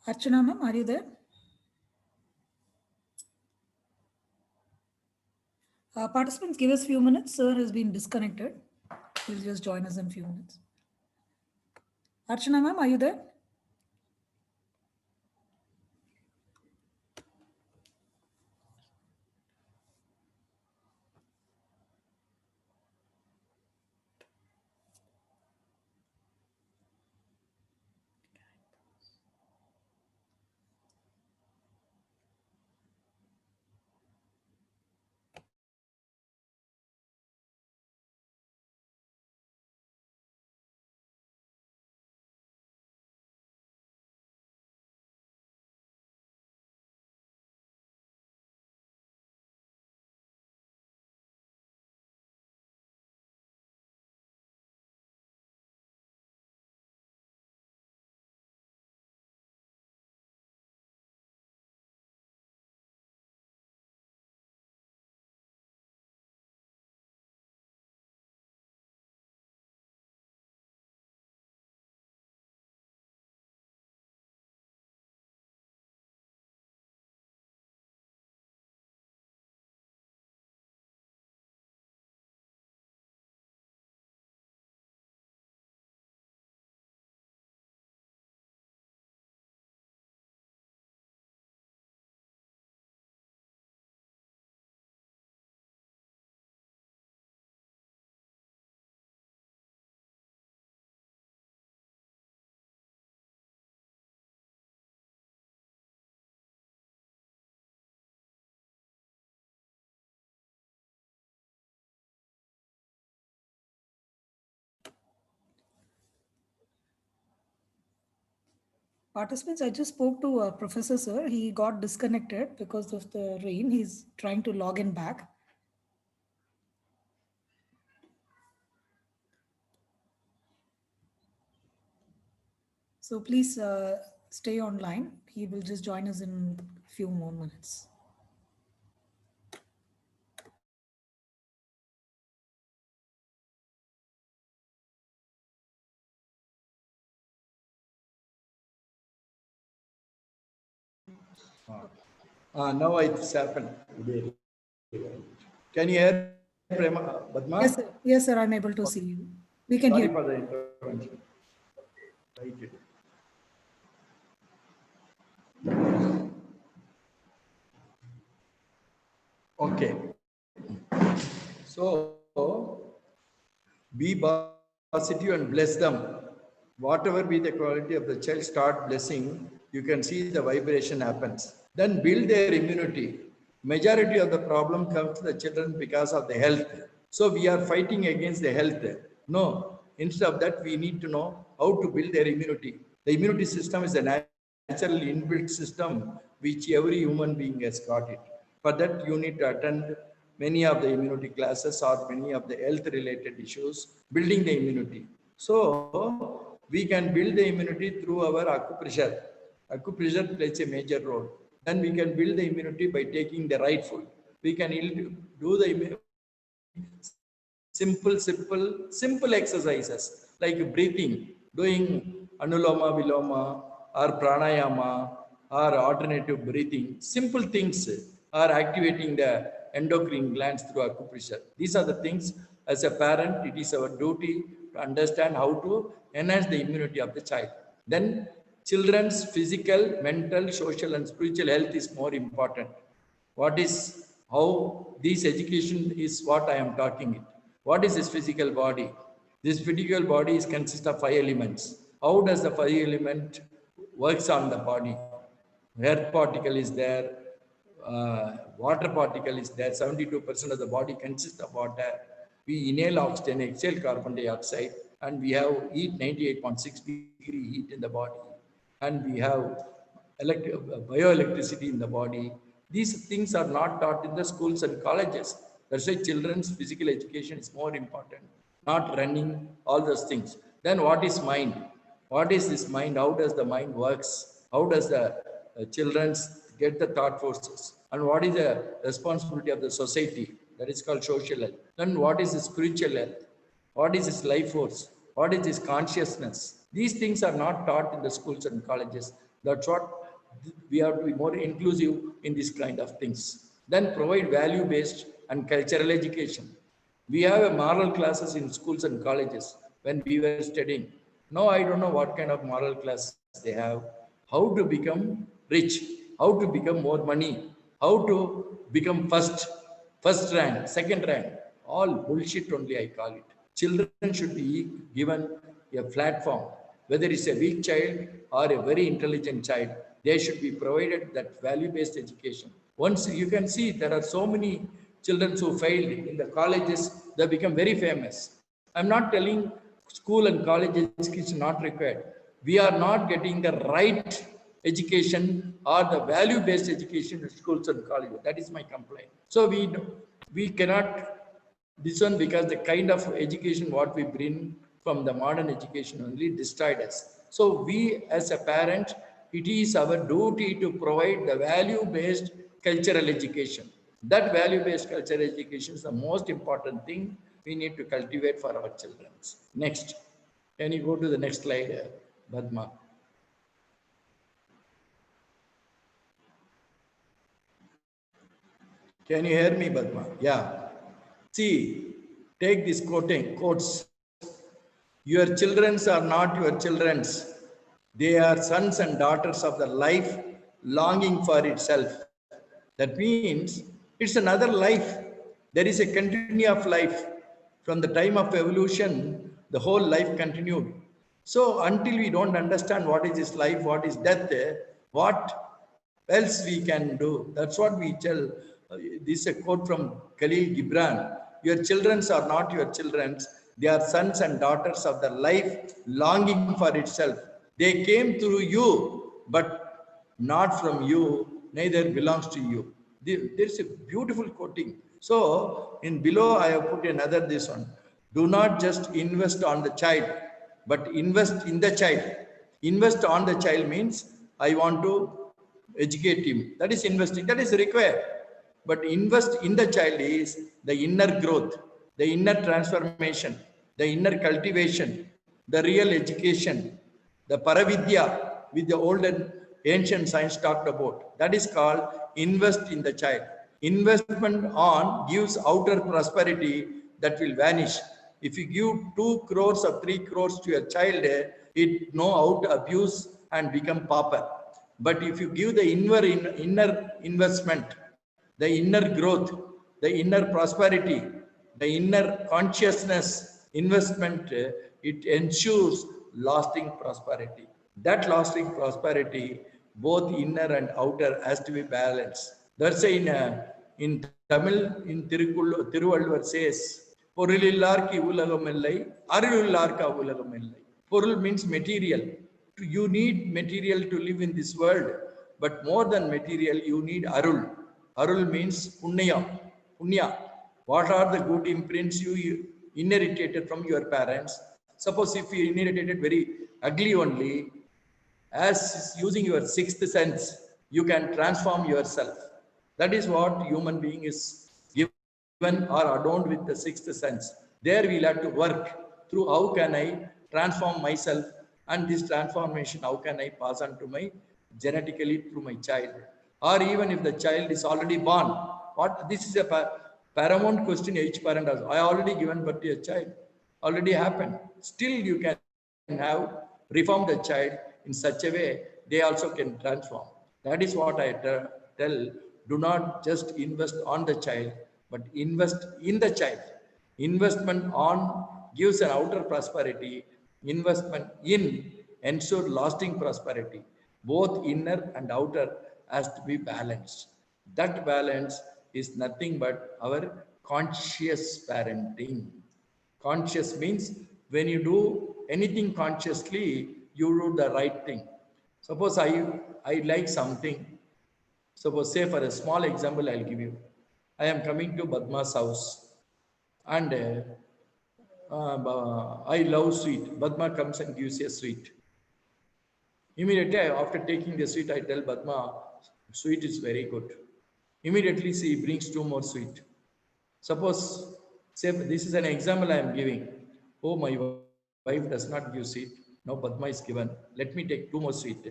Archana ma'am, are you there? Participants, give us a few minutes. Sir has been disconnected. He'll just join us in a few minutes. Archana ma'am, are you there? Participants, I just spoke to Professor Sir. He got disconnected because of the rain. He's trying to log in back. So please stay online. He will just join us in a few more minutes. Now it's happened. Can you hear Prema, Badma? Yes, sir. Yes, sir. I'm able to see you. We can Sorry hear. for the intervention. Right. Okay. So be positive and bless them. Whatever be the quality of the child, start blessing. You can see the vibration happens. Then build their immunity. Majority of the problem comes to the children because of the health. So we are fighting against the health. No, instead of that, we need to know how to build their immunity. The immunity system is a natural inbuilt system which every human being has got it. For that, you need to attend many of the immunity classes or many of the health related issues, building the immunity. So we can build the immunity through our acupressure. Acupressure plays a major role. Then we can build the immunity by taking the right food. We can do the simple exercises like breathing, doing anuloma viloma or pranayama or alternative breathing. Simple things are activating the endocrine glands through acupressure. These are the things as a parent, it is our duty to understand how to enhance the immunity of the child. Then children's physical, mental, social, and spiritual health is more important. What is How this education is what I am talking it. What is this physical body? This physical body is consists of 5 elements. How does the 5 element works on the body? Earth particle is there, water particle is there. 72% of the body consists of water. We inhale oxygen, exhale carbon dioxide, and we have heat 98.6-degree heat in the body, and we have bioelectricity in the body. These things are not taught in the schools and colleges. That's why children's physical education is more important, not running all those things. Then what is mind? What is this mind? How does the mind works? How does the children's get the thought forces? And what is the responsibility of the society? That is called social health. Then what is the spiritual health? What is his life force? What is his consciousness? These things are not taught in the schools and colleges. That's what we have to be more inclusive in this kind of things. Then provide value-based and cultural education. We have a moral classes in schools and colleges when we were studying. Now I don't know what kind of moral class they have. How to become rich, how to become more money, how to become first rank, second rank. All bullshit only I call it. Children should be given a platform, whether it's a weak child or a very intelligent child. They should be provided that value-based education. Once you can see, there are so many children who failed in the colleges, they become very famous. I'm not telling school and college education not required. We are not getting the right education or the value-based education in schools and colleges. That is my complaint. So we cannot this one, because the kind of education what we bring from the modern education only destroyed us. So we as a parent, it is our duty to provide the value-based cultural education. That value-based cultural education is the most important thing we need to cultivate for our children. Next, can you go to the next slide, Padma? Can you hear me, Padma? Yeah. See, take this quotes. Your children are not your children's. They are sons and daughters of the life longing for itself. That means it's another life. There is a continuity of life. From the time of evolution, the whole life continued. So until we don't understand what is this life, what is death, what else we can do? That's what we tell. This is a quote from Khalil Gibran. Your children are not your children. They are sons and daughters of the life longing for itself. They came through you, but not from you, neither belongs to you. There's a beautiful quoting. So in below, I have put another this one. Do not just invest on the child, but invest in the child. Invest on the child means I want to educate him. That is investing. That is required. But invest in the child is the inner growth, the inner transformation, the inner cultivation, the real education, the paravidya with the old and ancient science talked about. That is called invest in the child. Investment on gives outer prosperity that will vanish. If you give 2 crores or 3 crores to your child, it know how to abuse and become pauper. But if you give the inner investment, the inner growth, the inner prosperity, the inner consciousness investment, it ensures lasting prosperity. That lasting prosperity, both inner and outer, has to be balanced. That's why in Tamil, in Tiruvalluvar says, Porulillarki ulagam illai, arulillarka ulagam illai. Porul means material. You need material to live in this world, but more than material, you need arul. Arul means punya. What are the good imprints you inherited from your parents? Suppose if you inherited very ugly only, as using your sixth sense, you can transform yourself. That is what human being is given or adorned with the sixth sense. There we'll have to work through how can I transform myself, and this transformation, how can I pass on to my genetically through my child. Or even if the child is already born, what this is a paramount question each parent has. I already given birth to a child, already happened. Still you can have reformed the child in such a way they also can transform. That is what I tell. Do not just invest on the child, but invest in the child. Investment on gives an outer prosperity. Investment in ensure lasting prosperity. Both inner and outer has to be balanced. That balance is nothing but our conscious parenting. Conscious means when you do anything consciously, you do the right thing. Suppose I like something. Suppose, say for a small example, I'll give you. I am coming to Badma's house and I love sweet. Badma comes and gives a sweet. Immediately after taking the sweet, I tell Badma, sweet is very good. Immediately she brings two more sweet. Suppose, say this is an example I am giving. Oh, my wife does not give sweet. Now Badma is given. Let me take two more sweet.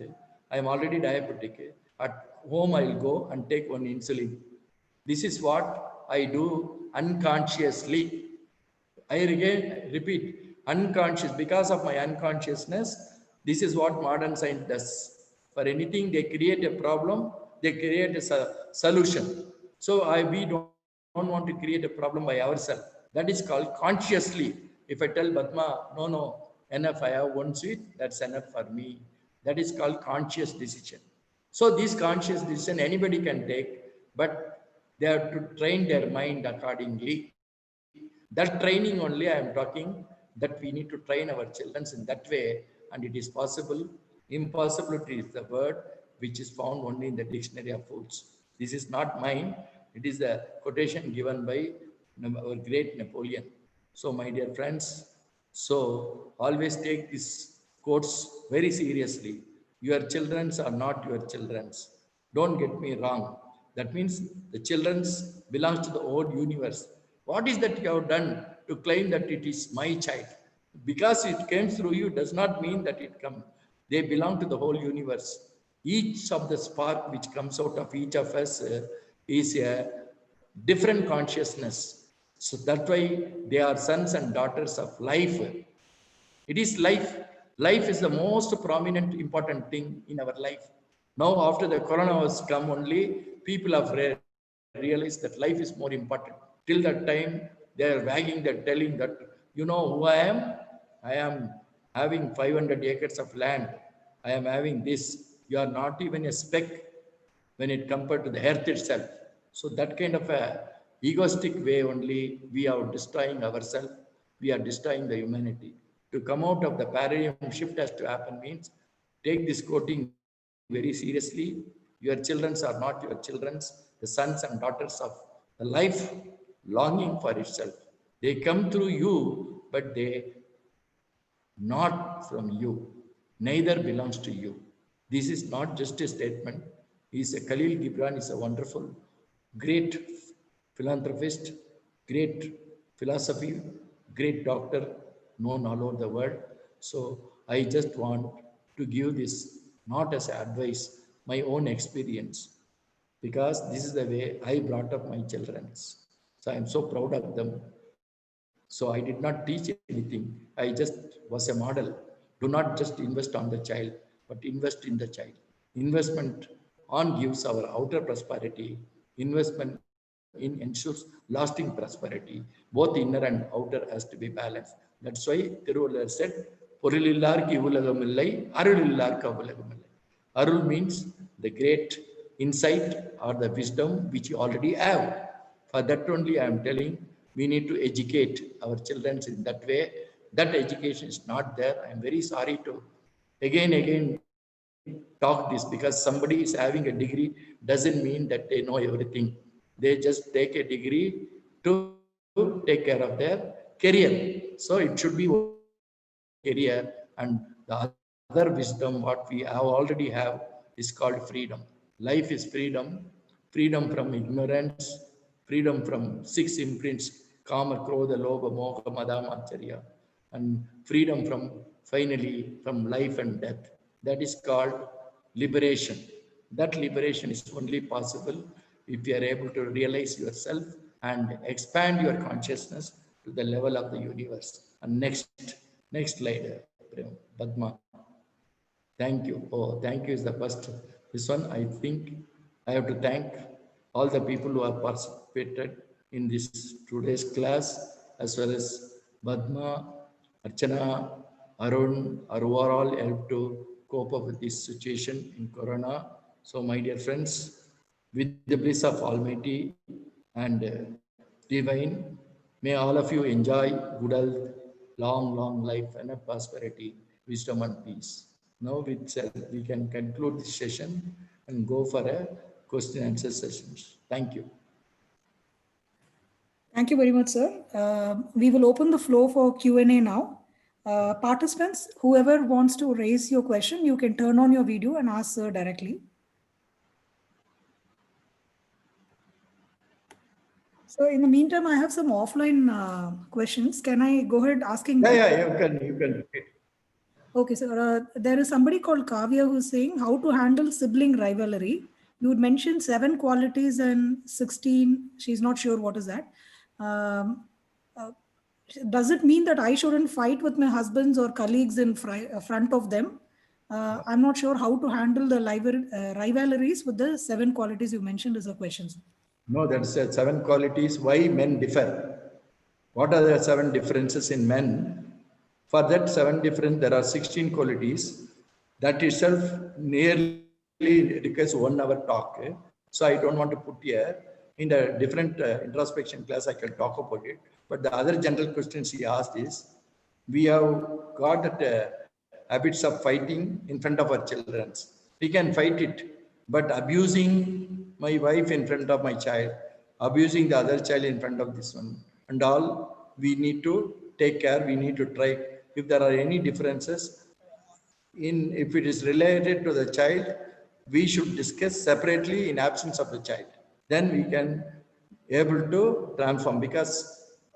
I am already diabetic. At home, I will go and take one insulin. This is what I do unconsciously. I again repeat, unconscious, because of my unconsciousness, this is what modern science does. For anything, they create a problem, they create a solution. So we don't want to create a problem by ourselves. That is called consciously. If I tell Badma, no, enough, I have one sweet, that's enough for me. That is called conscious decision. So this conscious decision anybody can take, but they have to train their mind accordingly. That training only I am talking, that we need to train our children in that way, and it is possible. Impossibility is the word which is found only in the dictionary of fools. This is not mine. It is the quotation given by our great Napoleon. So, my dear friends, so always take these quotes very seriously. Your children's are not your children's. Don't get me wrong. That means the children's belongs to the old universe. What is that you have done to claim that it is my child? Because it came through you does not mean that it come. They belong to the whole universe. Each of the spark which comes out of each of us is a different consciousness. So that's why they are sons and daughters of life. It is life. Life is the most prominent, important thing in our life. Now, after the corona has come, only people have realized that life is more important. Till that time, they are wagging, they're telling that, you know who I am? I am having 500 acres of land. I am having this. You are not even a speck when it compared to the earth itself. So that kind of a egoistic way only we are destroying ourselves, we are destroying the humanity. To come out of the paradigm shift has to happen means take this quoting very seriously. Your children are not your children's, the sons and daughters of the life longing for itself. They come through you, but they not from you, neither belongs to you. This is not just a statement. Khalil Gibran is a wonderful, great philanthropist, great philosophy, great doctor, known all over the world. So I just want to give this not as advice, my own experience, because this is the way I brought up my children. So I am so proud of them. So I did not teach anything. I just was a model. Do not just invest on the child, but invest in the child. Investment on gives our outer prosperity. Investment in ensures lasting prosperity. Both inner and outer has to be balanced. That's why Thiruvallar said, பொருளில்லார்க்கு இவ்வுலகம் இல்லை, அருளில்லார்க்கு அவ்வுலகம் இல்லை. Arul means the great insight or the wisdom which you already have. For that only I am telling, we need to educate our children in that way. That education is not there. I am very sorry to again talk this, because somebody is having a degree doesn't mean that they know everything. They just take a degree to take care of their career. So it should be only career, and the other wisdom what we have already have is called freedom. Life is freedom, freedom from ignorance, freedom from six imprints, kama, krodha, lobha, moha, mada, macharya, and freedom from finally from life and death. That is called liberation. That liberation is only possible if you are able to realize yourself and expand your consciousness to the level of the universe. And next slide, Padma. Thank you. Oh, thank you is the first. This one, I think I have to thank all the people who have participated in this today's class, as well as Badma, Archana, Arun, are overall helped to cope up with this situation in Corona. So, my dear friends, with the bliss of Almighty and Divine, may all of you enjoy good health, long life, and a prosperity, wisdom, and peace. Now, we can conclude this session and go for a question and answer sessions. Thank you. Thank you very much, sir. We will open the floor for Q&A now. Participants, whoever wants to raise your question, you can turn on your video and ask sir directly. So in the meantime, I have some offline questions. Can I go ahead asking them? Yeah, you can. Okay, so there is somebody called Kavya who's saying how to handle sibling rivalry. You would mention 7 qualities and 16. She's not sure what is that. Does it mean that I shouldn't fight with my husbands or colleagues in front of them? I'm not sure how to handle the rivalries with the 7 qualities you mentioned as a question. No, that's 7 qualities. Why men differ? What are the 7 differences in men? For that 7 difference, there are 16 qualities. That itself nearly requires 1 hour talk. So I don't want to put here. In the different introspection class, I can talk about it. But the other general questions he asked is, we have got that habits of fighting in front of our children. We can fight it, but abusing my wife in front of my child, abusing the other child in front of this one, and all, we need to take care. We need to try. If there are any differences, if it is related to the child, we should discuss separately in absence of the child. Then we can able to transform, because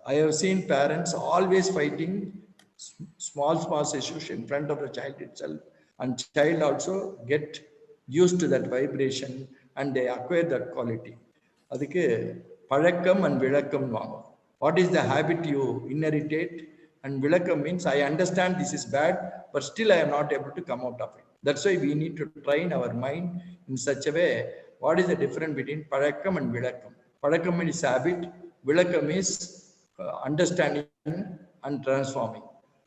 I have seen parents always fighting small issues in front of the child itself, and child also get used to that vibration and they acquire that quality. அதுக்கு பழக்கம் and விளக்கம் வாங்கும். What is the habit you inherited? And விளக்கம் means I understand this is bad, but still I am not able to come out of it. That's why we need to train our mind in such a way. What is the difference between பழக்கம் and விளக்கம்? பழக்கம் is habit, விளக்கம் is understanding and transforming.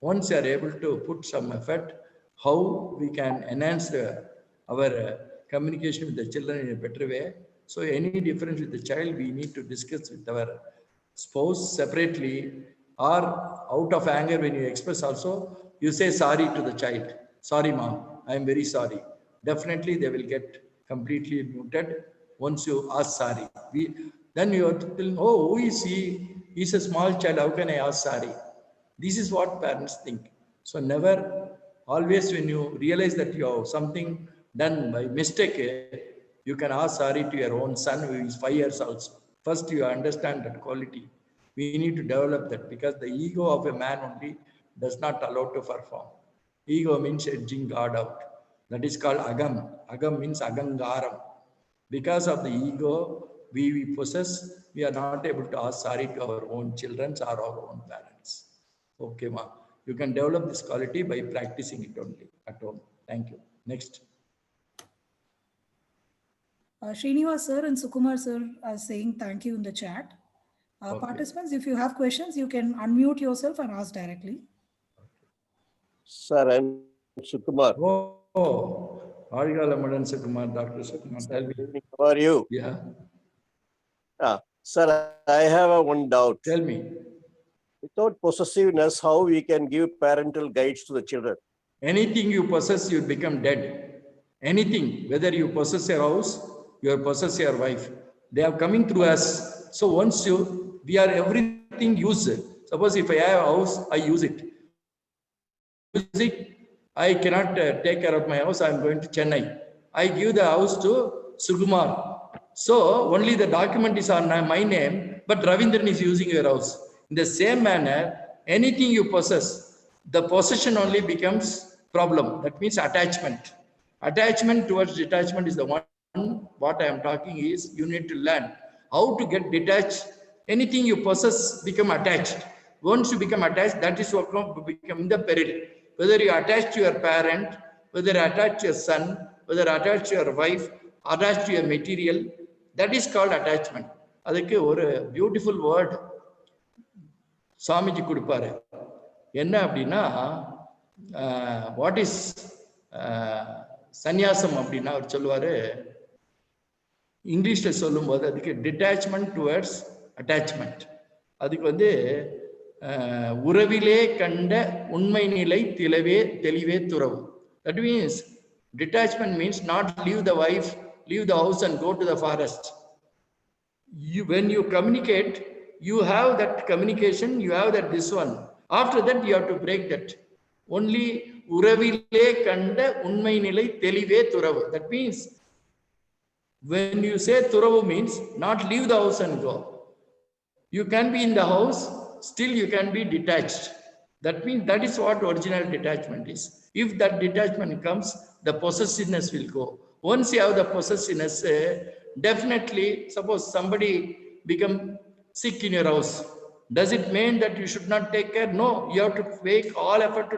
Once you are able to put some effort, how we can enhance our communication with the children in a better way. So any difference with the child, we need to discuss with our spouse separately, or out of anger when you express also, you say sorry to the child. Sorry mom, I am very sorry. Definitely they will get completely muted once you ask sorry. Then you have to tell, oh, who is he? He's a small child, how can I ask sorry? This is what parents think. So never, always when you realize that you have something done by mistake, you can ask sorry to your own son who is 5 years also. First you understand that quality. We need to develop that, because the ego of a man only does not allow to perform. Ego means edging God out. That is called agam. Agam means agangaram. Because of the ego we possess, we are not able to ask sorry to our own children or our own parents. Okay, ma. You can develop this quality by practicing it only at home. Thank you. Next. Srinivas sir and Sukumar sir are saying thank you in the chat. Okay. Participants, if you have questions, you can unmute yourself and ask directly. Sir, I'm Sukumar. Oh, Arigala Madan Sukumar, Dr. Sukumar. Tell me. How are you? Yeah. Sir, I have one doubt. Tell me. Without possessiveness, how we can give parental guides to the children? Anything you possess, you become dead. Anything, whether you possess your house, you possess your wife, they are coming through us. So once we are everything used. Suppose if I have a house, I use it. I cannot take care of my house, I am going to Chennai. I give the house to Sukumar. So only the document is on my name, but Ravindran is using your house. In the same manner, anything you possess, the possession only becomes problem. That means attachment. Attachment towards detachment is the one. What I am talking is, you need to learn how to get detached. Anything you possess become attached. Once you become attached, that is what become the peril. Whether you attach to your parent, whether attach to your son, whether attach to your wife, attach to your material, That is called attachment. அதுக்கு ஒரு beautiful word Swamiji கொடுப்பாரு. என்ன அப்படின்னா, what is சந்நியாசம் அப்படின்னா அவர் சொல்லுவாரு, இங்கிலீஷ்ல சொல்லும்போது அதுக்கு டிட்டாச்மெண்ட் டுவர்ட்ஸ் அட்டாச்மெண்ட். அதுக்கு வந்து உறவிலே கண்ட உண்மை நிலை தெளிவே துறவு. That means detachment means not leave the wife, leave the house and go to the forest. When you communicate, you have that communication, you have that this one. After that, you have to break that. Only உறவிலே கண்ட உண்மை நிலை தெளிவே துறவு. That means when you say துறவு means not leave the house and go. You can be in the house, still you can be detached. That means that is what original detachment is. If that detachment comes, the possessiveness will go. Once you have the possessiveness, definitely, suppose somebody become sick in your house. Does it mean that you should not take care? No, you have to make all effort to.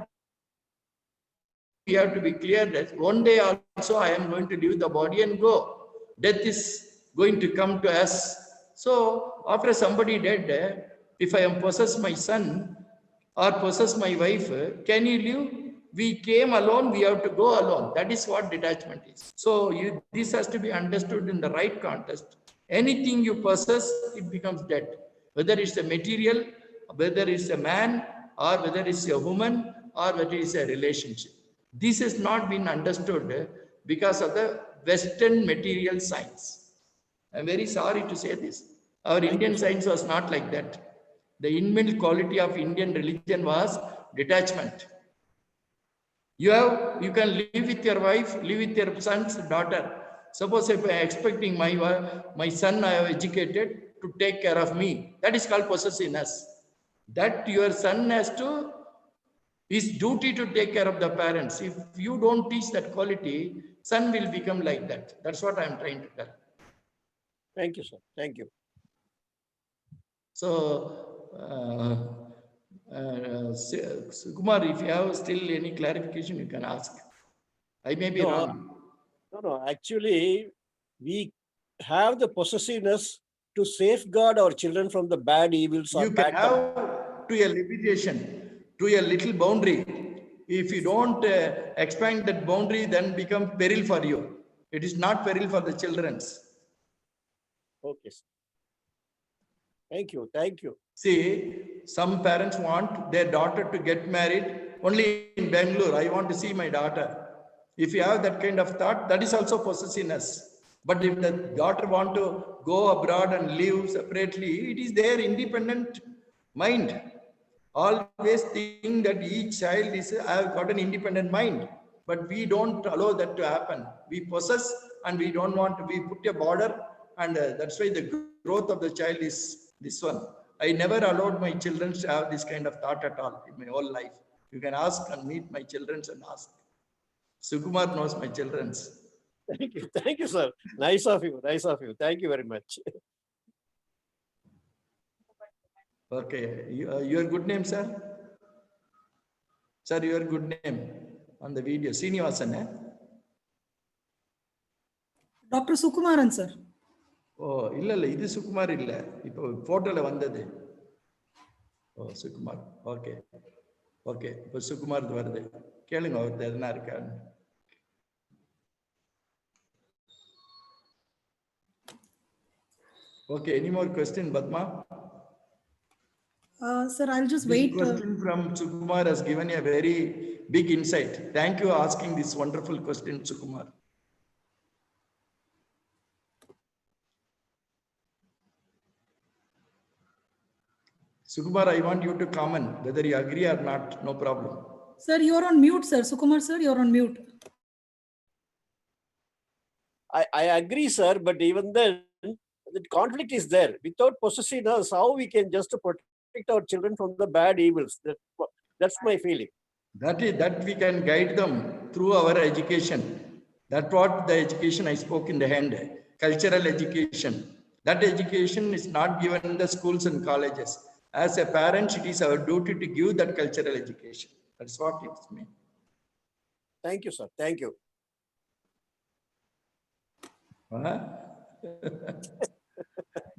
You have to be clear that one day also I am going to leave the body and go. Death is going to come to us. So after somebody dead, if I am possess my son or possess my wife, can you leave? We came alone, we have to go alone. That is what detachment is. So this has to be understood in the right context. Anything you possess, it becomes dead. Whether it's a material, whether it's a man, or whether it's a woman, or whether it's a relationship. This has not been understood because of the Western material science. I'm very sorry to say this. Our Indian science was not like that. The inbuilt quality of Indian religion was detachment. You can live with your wife, live with your son's daughter. Suppose if I am expecting my son I have educated to take care of me, that is called possessiveness. That your son has to, his duty to take care of the parents. If you don't teach that quality, son will become like that. That's what I am trying to tell. Thank you, sir. Thank you. So, Kumar, if you have still any clarification, you can ask. I may be wrong. No. Actually, we have the possessiveness to safeguard our children from the bad evils. You can have to a limitation, to a little boundary. If you don't expand that boundary, then become peril for you. It is not peril for the children's. Okay. Thank you. Thank you. See, some parents want their daughter to get married only in Bangalore. I want to see my daughter. If you have that kind of thought, that is also possessiveness. But if the daughter want to go abroad and live separately, it is their independent mind. Always think that each child have got an independent mind. But we don't allow that to happen. We possess and we don't want to. We put a border, and that's why the growth of the child is this one. I never allowed my children to have this kind of thought at all in my whole life. You can ask and meet my children and ask. Sukumar knows my children's. Thank you, sir. Nice of you. Nice of you. Thank you very much. Okay, your good name, sir? Sir, your good name on the video. Srinivasan, eh? Dr. Sukumaran, sir. Oh, illa, this Sukumar illa. Ipo photo la vandade. Oh, Sukumar. Okay. Okay. Ipo Sukumar varde. Kelunga avar therna irukkan. Okay, any more question, Padma? Sir, I'll just This wait. question from Sukumar has given a very big insight. Thank you for asking this wonderful question, Sukumar. Sukumar, I want you to comment whether you agree or not, no problem. Sir, you're on mute, sir. Sukumar, sir, you're on mute. I agree, sir, but even then, the conflict is there. Without possessiveness, how we can just protect our children from the bad evils? That's my feeling. That we can guide them through our education. That's what the education I spoke in the hand, cultural education. That education is not given in the schools and colleges. As a parent, it is our duty to give that cultural education. That's what it means. Thank you, sir. Thank you.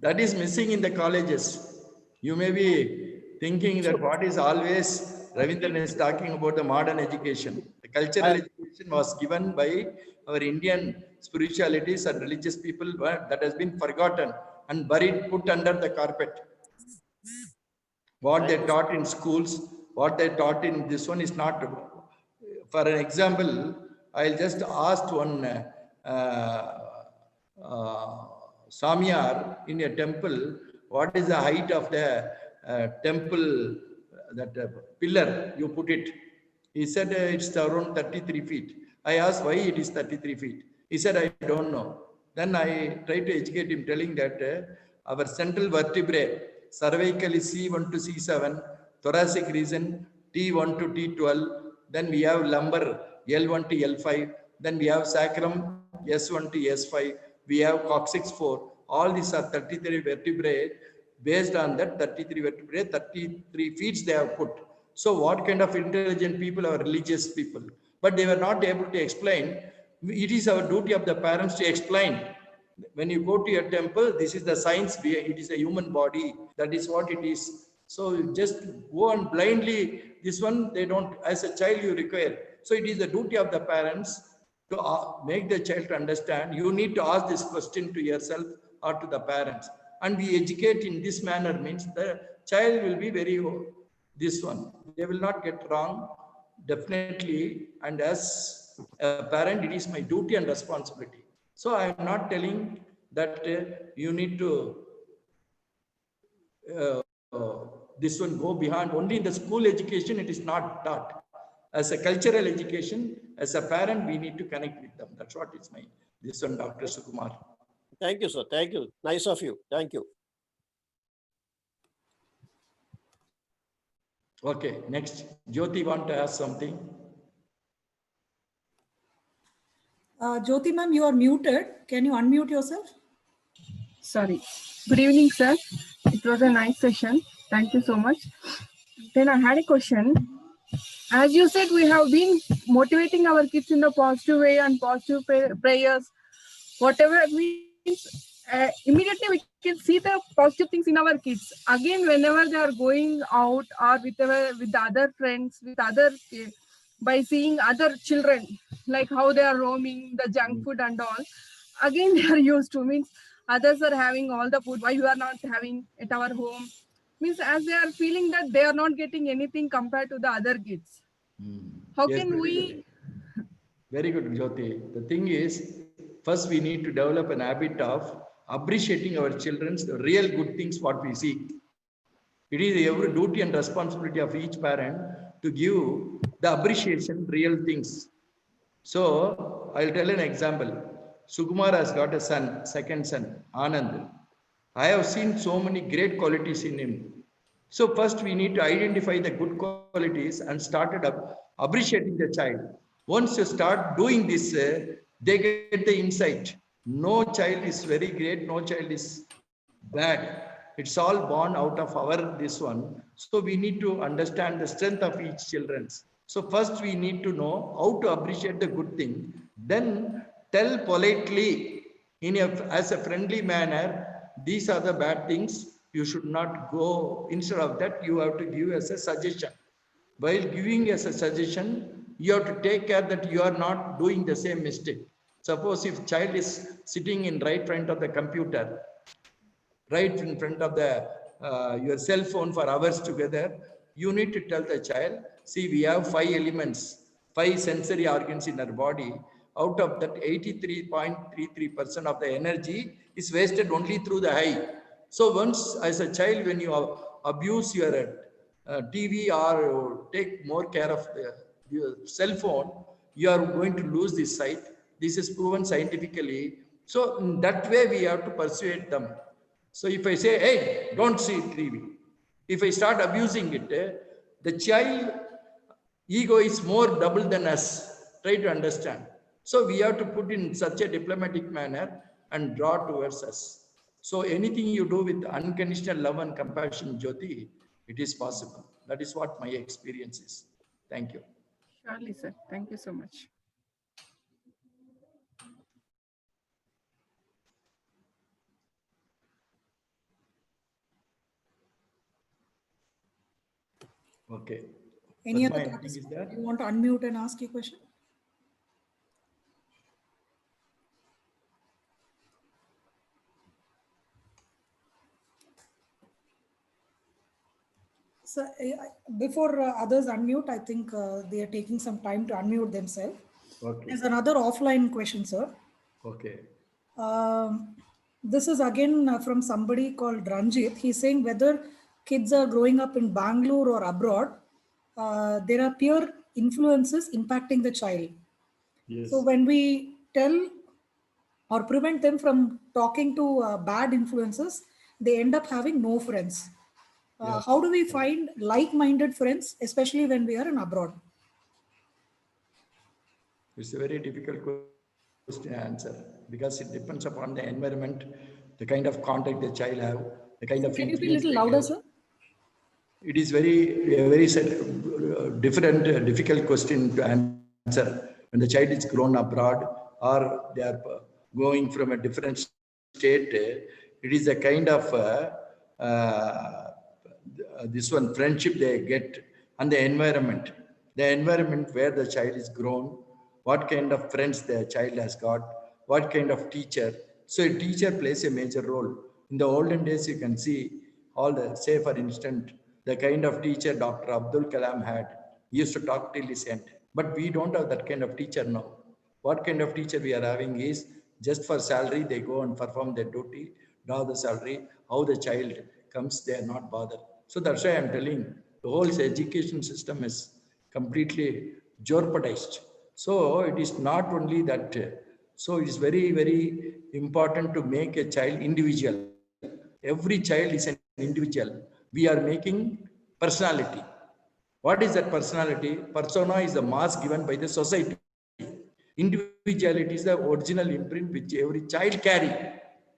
That is missing in the colleges. You may be thinking that what is always Ravindran is talking about the modern education. The cultural education was given by our Indian spiritualities and religious people that has been forgotten and buried, put under the carpet. What they taught in schools, what they taught in this one is not. For an example, I'll just ask one Samyar in a temple, what is the height of the temple, that pillar you put it? He said it's around 33 feet. I asked why it is 33 feet. He said, I don't know. Then I tried to educate him, telling that our central vertebrae, cervical is C1 to C7, thoracic region T1 to T12, then we have lumbar L1 to L5, then we have sacrum S1 to S5, we have coccyx 4. All these are 33 vertebrae. Based on that 33 vertebrae, 33 feet they have put. So what kind of intelligent people are religious people? But they were not able to explain. It is our duty of the parents to explain. When you go to your temple, this is the science, it is a human body. That is what it is. So you just go on blindly. This one, they don't, as a child you require. So it is the duty of the parents to make the child to understand. You need to ask this question to yourself or to the parents. And we educate in this manner means the child will be very, this one, they will not get wrong, definitely. And as a parent, it is my duty and responsibility. So I am not telling that you need to this one go beyond. Only in the school education, it is not taught. As a cultural education, as a parent, we need to connect with them. That's what is my, this one, Dr. Sukumar. Thank you, sir. Thank you. Nice of you. Thank you. Okay, next. Jyoti want to ask something? Jyoti ma'am, you are muted. Can you unmute yourself? Sorry. Good evening, sir. It was a nice session. Thank you so much. Then I had a question. As you said, we have been motivating our kids in a positive way and positive prayers, whatever means, immediately we can see the positive things in our kids. Again, whenever they are going out or with the other friends, with other, by seeing other children, like how they are roaming, the junk food and all, again they are used to, means others are having all the food, why you are not having at our home? Means as they are feeling that they are not getting anything compared to the other kids. How Yes, can we? Very good, Jyoti. The thing is, first we need to develop an habit of appreciating our children's the real good things what we see. It is every duty and responsibility of each parent to give the appreciation real things. So I'll tell an example. Sukumar has got a son, second son, Anand. I have seen so many great qualities in him. So first we need to identify the good qualities and started up appreciating the child. Once you start doing this, they get the insight. No child is very great, no child is bad. It's all born out of our this one. So we need to understand the strength of each children's. So first we need to know how to appreciate the good thing. Then tell politely as a friendly manner, these are the bad things. You should not go. Instead of that, you have to give as a suggestion. While giving as a suggestion, you have to take care that you are not doing the same mistake. Suppose if child is sitting in right front of the computer, right in front of the your cell phone for hours together, you need to tell the child, see, we have 5 elements, 5 sensory organs in our body. Out of that, 83.33% of the energy is wasted only through the eye. So once as a child, when you abuse your TV or take more care of your cell phone, you are going to lose this sight. This is proven scientifically. So in that way, we have to persuade them. So if I say, hey, don't see TV, if I start abusing it, the child ego is more double than us. Try to understand. So we have to put in such a diplomatic manner and draw towards us. So anything you do with unconditional love and compassion, Jyoti, it is possible. That is what my experience is. Thank you. Surely, sir. Thank you so much. Okay. Any Padma, other anything is participant? there? You want to unmute and ask your question? So before others unmute, I think they are taking some time to unmute themselves. Okay. There's another offline question, sir. Okay. This is again from somebody called Ranjit. He's saying whether kids are growing up in Bangalore or abroad, there are peer influences impacting the child. Yes. So when we tell or prevent them from talking to bad influences, they end up having no friends. Yes. How do we find like-minded friends, especially when we are in abroad? It's a very difficult question to answer because it depends upon the environment, the kind of contact the child have, the kind of Can you be a influence little they louder, get. sir? It is very different, difficult question to answer. When the child is grown abroad or they are going from a different state, it is a kind of this one friendship they get, and the environment where the child is grown, what kind of friends the child has got, what kind of teacher. So a teacher plays a major role. In the olden days, you can see all the, say for instance, the kind of teacher Dr. Abdul Kalam had. He used to talk till his end. But we don't have that kind of teacher now. What kind of teacher we are having is just for salary, they go and perform their duty, draw the salary. How the child comes, they are not bothered. So that's why I'm telling the whole education system is completely jeopardized. So it is not only that. So it is very, very important to make a child individual. Every child is an individual. We are making personality. What is that personality? Persona is the mask given by the society. Individuality is the original imprint which every child carry.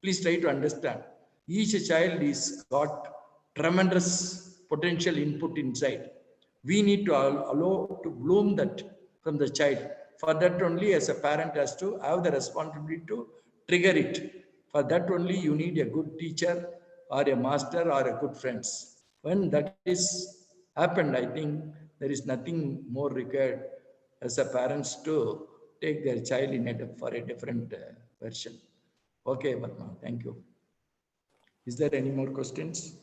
Please try to understand. Each child is got tremendous potential input inside. We need to allow to bloom that from the child. For that only, as a parent has to have the responsibility to trigger it. For that only, you need a good teacher or a master or a good friends. When that is happened, I think there is nothing more required as a parents to take their child in for a different version. Okay, Padma, thank you. Is there any more questions?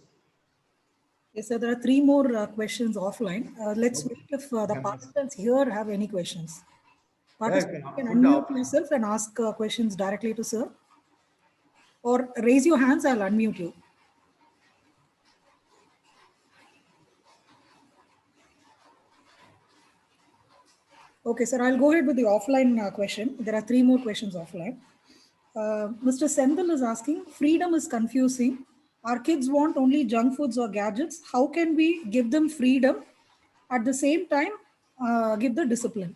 Yes, sir. There are three more questions offline. Let's wait if the participants here have any questions. Participants, you can unmute yourself and ask questions directly to sir. Or raise your hands, I'll unmute you. Okay, sir, I'll go ahead with the offline question. There are three more questions offline. Mr. Sendal is asking, freedom is confusing. Our kids want only junk foods or gadgets. How can we give them freedom at the same time give the discipline?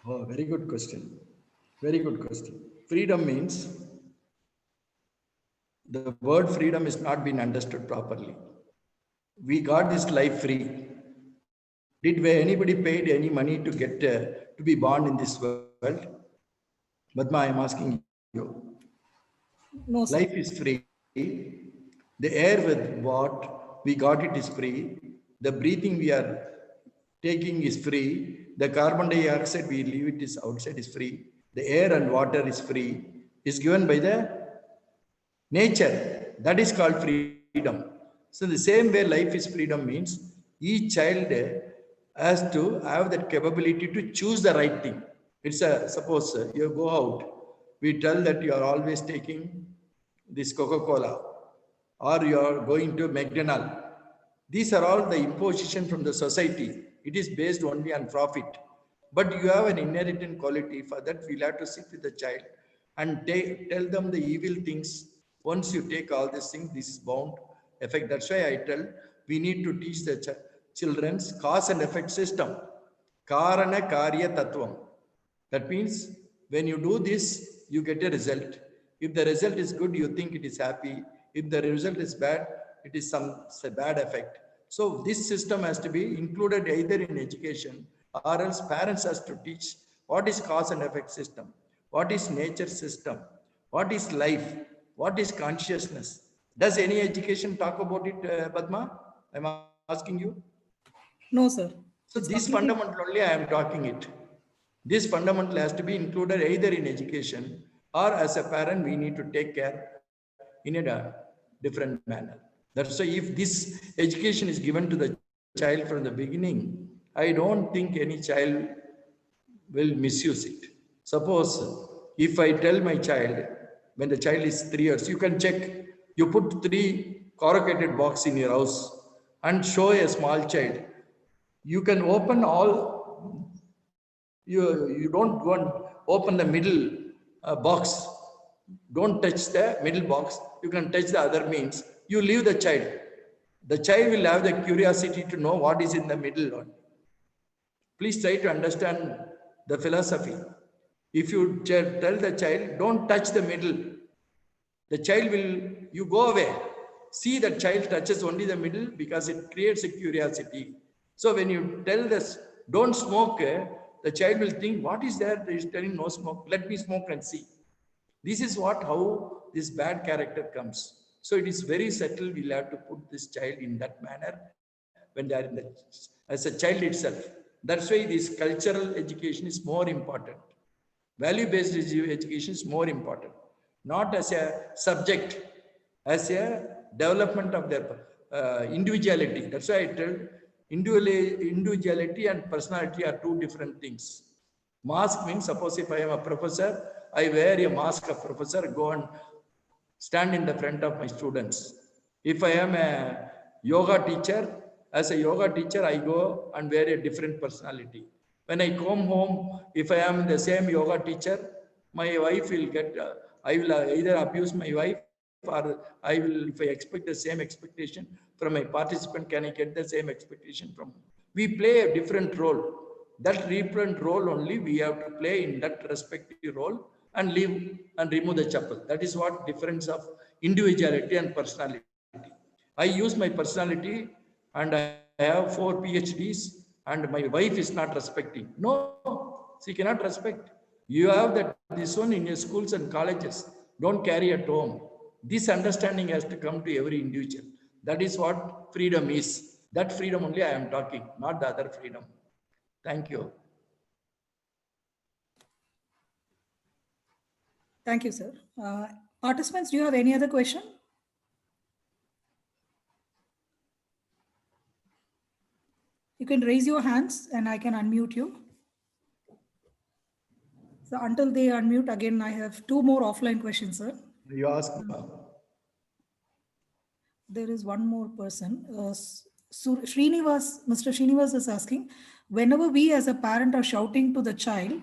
Oh, very good question. Very good question. Freedom means the word freedom is not been understood properly. We got this life free. Did anybody paid any money to get to be born in this world? Badma, I am asking you. No, sir. Life is free. The air with what we got it is free. The breathing we are taking is free. The carbon dioxide we leave it is outside is free. The air and water is free. Is given by the nature. That is called freedom. So the same way life is freedom means each child has to have that capability to choose the right thing. It's a suppose you go out, we tell that you are always taking this Coca-Cola or you are going to McDonald's. These are all the imposition from the society. It is based only on profit. But you have an inherent quality. For that, we'll have to sit with the child and tell them the evil things. Once you take all these things, this is bound effect. That's why I tell we need to teach the children's cause and effect system. Karana Karya Tattvam. That means when you do this, you get a result. If the result is good, you think it is happy. If the result is bad, it is some bad effect. So this system has to be included either in education or else parents has to teach what is cause and effect system, what is nature system, what is life, what is consciousness. Does any education talk about it, Padma? I'm asking you. No, sir. So It's this completely- fundamental only I am talking it. This fundamental has to be included either in education or as a parent, we need to take care in a different manner. That's why if this education is given to the child from the beginning, I don't think any child will misuse it. Suppose if I tell my child, when the child is 3 years, you can check, you put 3 corrugated box in your house and show a small child. You can open all, you don't want open the middle box. Don't touch the middle box. You can touch the other means. You leave the child. The child will have the curiosity to know what is in the middle one. Please try to understand the philosophy. If you tell the child, don't touch the middle, the child will, you go away. See, the child touches only the middle because it creates a curiosity. So when you tell this, don't smoke, the child will think, what is there? They is telling no smoke. Let me smoke and see. This is how this bad character comes. So it is very subtle. We'll have to put this child in that manner when they are in as a child itself. That's why this cultural education is more important. Value-based education is more important, not as a subject, as a development of their individuality. That's why I tell individuality and personality are two different things. Mask means, suppose if I am a professor, I wear a mask of professor, go and stand in the front of my students. If I am a yoga teacher, as a yoga teacher, I go and wear a different personality. When I come home, if I am the same yoga teacher, my wife will get, I will either abuse my wife or I will, if I expect the same expectation from my participant, can I get the same expectation from? We play a different role. That different role only we have to play in that respective role and leave and remove the chappal. That is what difference of individuality and personality. I use my personality and I have 4 PhDs and my wife is not respecting. No, she cannot respect. You have that this one in your schools and colleges. Don't carry at home. This understanding has to come to every individual. That is what freedom is. That freedom only I am talking, not the other freedom. Thank you. Thank you, sir. Participants, do you have any other question? You can raise your hands and I can unmute you. So until they unmute, again, I have 2 more offline questions, sir. You ask. There is one more person. Srinivas, Mr. Srinivas is asking, whenever we as a parent are shouting to the child,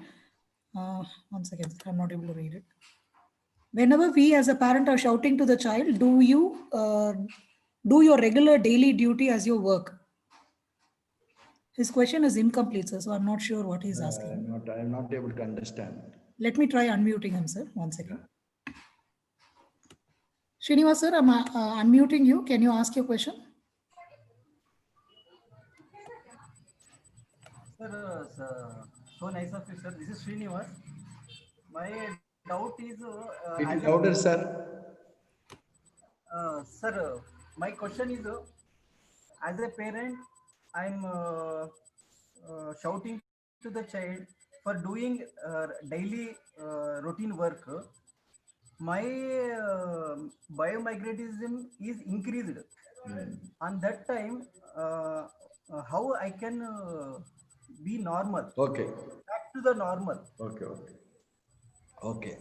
one second, I'm not able to read it. Whenever we as a parent are shouting to the child, do you do your regular daily duty as your work? His question is incomplete, sir, so I'm not sure what he's asking. I'm not able to understand. Let me try unmuting him, sir. One second. Srinivas, sir, I'm unmuting you. Can you ask your question? Sir, so nice of you, sir. This is Srinivas. My doubt is... Little louder, sir. Sir, my question is, as a parent, I'm shouting to the child for doing daily routine work. My biomagnetism is increased. On that time, how I can be normal? Okay. Back to the normal. Okay.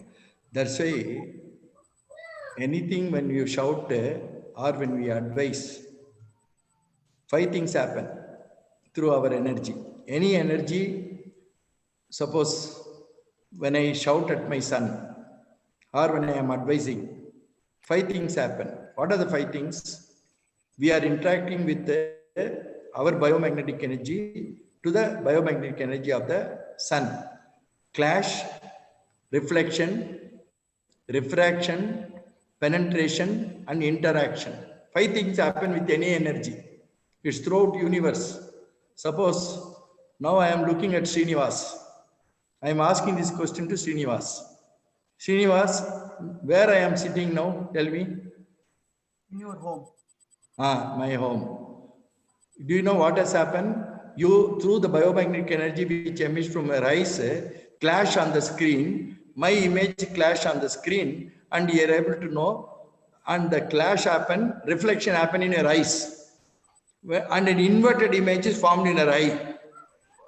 That's why anything when you shout or when we advise, 5 things happen through our energy. Any energy, suppose when I shout at my son or when I am advising, 5 things happen. What are the 5 things? We are interacting with our biomagnetic energy to the biomagnetic energy of the sun. Clash, reflection, refraction, penetration, and interaction. 5 things happen with any energy. It's throughout universe. Suppose now I am looking at Srinivas. I am asking this question to Srinivas. Srinivas, where I am sitting now? Tell me. In your home. My home. Do you know what has happened? you, through the biomagnetic energy which emits from your eyes, clash on the screen, my image clash on the screen, and you are able to know, and the clash happen, reflection happen in your eyes, and an inverted image is formed in your eye.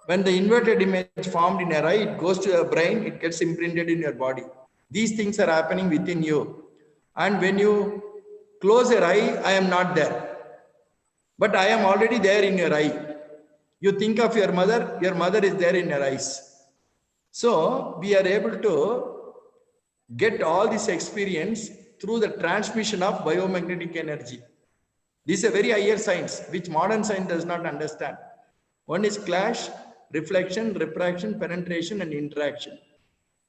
When the inverted image formed in your eye, it goes to your brain, it gets imprinted in your body. These things are happening within you. And when you close your eye, I am not there. But I am already there in your eye. You think of your mother is there in your eyes. So we are able to get all this experience through the transmission of biomagnetic energy. This is a very higher science, which modern science does not understand. One is clash, reflection, refraction, penetration, and interaction.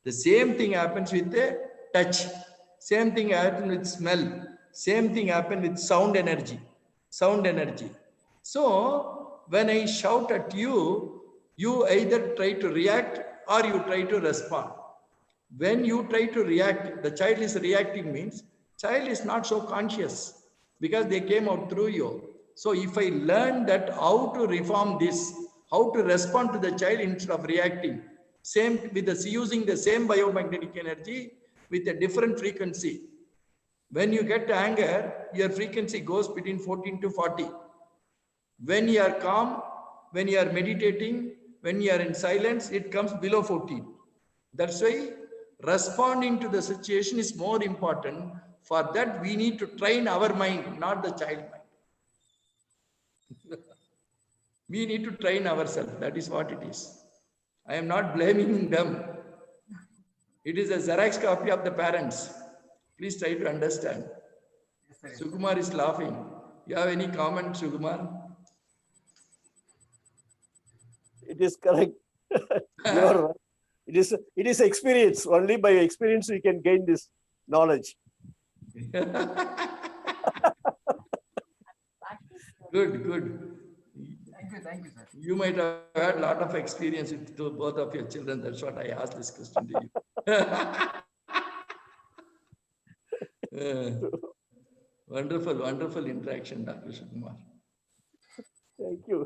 The same thing happens with the touch. Same thing happens with smell. Same thing happens with sound energy. Sound energy. So when I shout at you, you either try to react or you try to respond. When you try to react, the child is reacting means child is not so conscious because they came out through you. So if I learn that how to reform this, how to respond to the child instead of reacting, same with the using the same biomagnetic energy with a different frequency. When you get anger, your frequency goes between 14 to 40. When you are calm, when you are meditating, when you are in silence, it comes below 14. That's why responding to the situation is more important. For that, we need to train our mind, not the child mind. We need to train ourselves. That is what it is. I am not blaming them. It is a Xerox copy of the parents. Please try to understand. Yes, Sukumar is laughing. You have any comment, Sukumar? It is correct. You are right. It is experience. Only by experience we can gain this knowledge. Good. Thank you, sir. You might have had a lot of experience with both of your children. That's what I asked this question to you. Wonderful interaction, Dr. Sukumar. Thank you.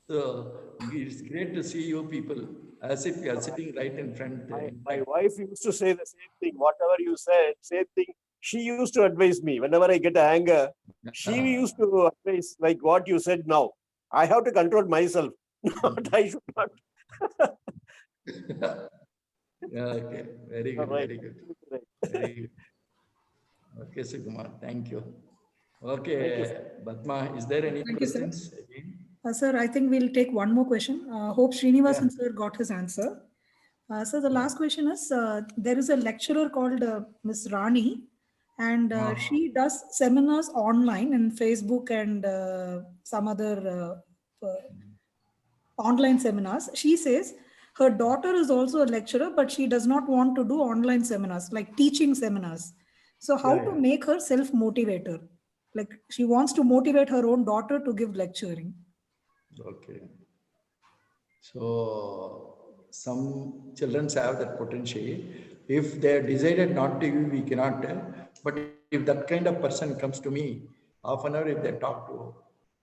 So it's great to see you people as if you are sitting right in front. My wife used to say the same thing. Whatever you said, same thing. She used to advise me whenever I get anger. She used to advise like what you said now. I have to control myself. Not I should not. Okay, very good, Right. very good. Very good. Okay, Sukumar, thank you. Okay, Padma, is there any Thank you, sir. questions again? Sir, I think we'll take one more question. Hope Srinivasan sir got his answer. So the last question is, there is a lecturer called Miss Rani, and she does seminars online in Facebook and some other online seminars. She says her daughter is also a lecturer, but she does not want to do online seminars, like teaching seminars. So how to make her self-motivator? Like she wants to motivate her own daughter to give lecturing. Okay. So some children have that potential. If they decided not to, we cannot tell. But if that kind of person comes to me, half an hour if they talk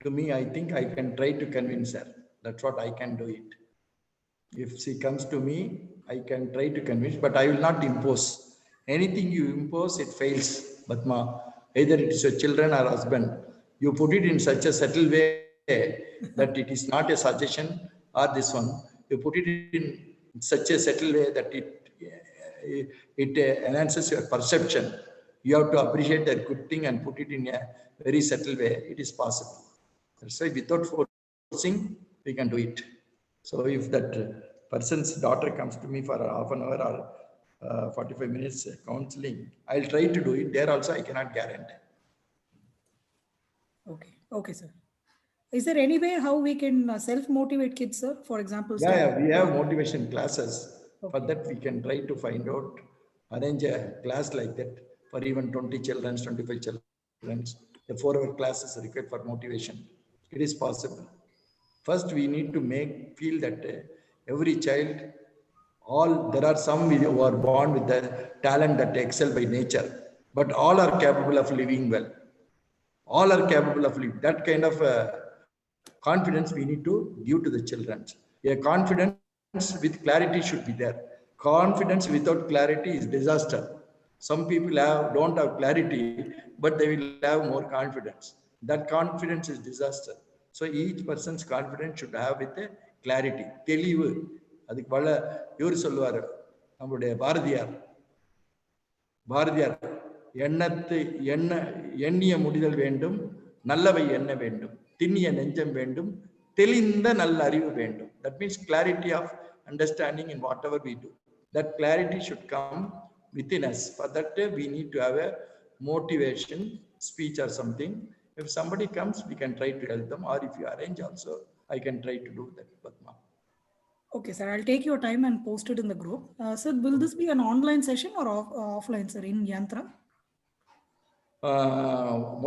to me, I think I can try to convince her. That's what I can do it. If she comes to me, I can try to convince, but I will not impose. Anything you impose, it fails, Padma. Either it is your children or husband. You put it in such a subtle way that it is not a suggestion or this one. You put it in such a subtle way that it enhances your perception. You have to appreciate that good thing and put it in a very subtle way. It is possible. That's why without forcing, we can do it. So if that person's daughter comes to me for half an hour or 45 minutes counseling, I'll try to do it. There also, I cannot guarantee. Okay, sir. Is there any way how we can self-motivate kids, sir? For example, Yeah, we have motivation classes. For that, we can try to find out, arrange a class like that for even 20 children, 25 children. The 4-hour class is required for motivation. It is possible. First, we need to feel that every child, there are some who are born with the talent that excel by nature, but all are capable of living well. All are capable of living. That kind of confidence we need to give to the children. A confidence with clarity should be there. Confidence without clarity is disaster. Some people don't have clarity, but they will have more confidence. That confidence is disaster. So each person's confidence should have with a clarity. தெளிவு அதுக்கு பல இவர் சொல்லுவார் நம்முடைய பாரதியார் எண்ணத்தை எண்ணிய முடிதல் வேண்டும், நல்லவை எண்ண வேண்டும், திண்ணிய நெஞ்சம் வேண்டும், தெளிந்த நல்ல அறிவு வேண்டும். That means clarity of understanding in whatever we do. That clarity should come within us. For that we need to have a motivation speech or something. If somebody comes, we can try to help them, or if you arrange also, I can try to do that, Padma. Okay, sir. I'll take your time and post it in the group. Sir, will this be an online session or offline, sir, in Yantra?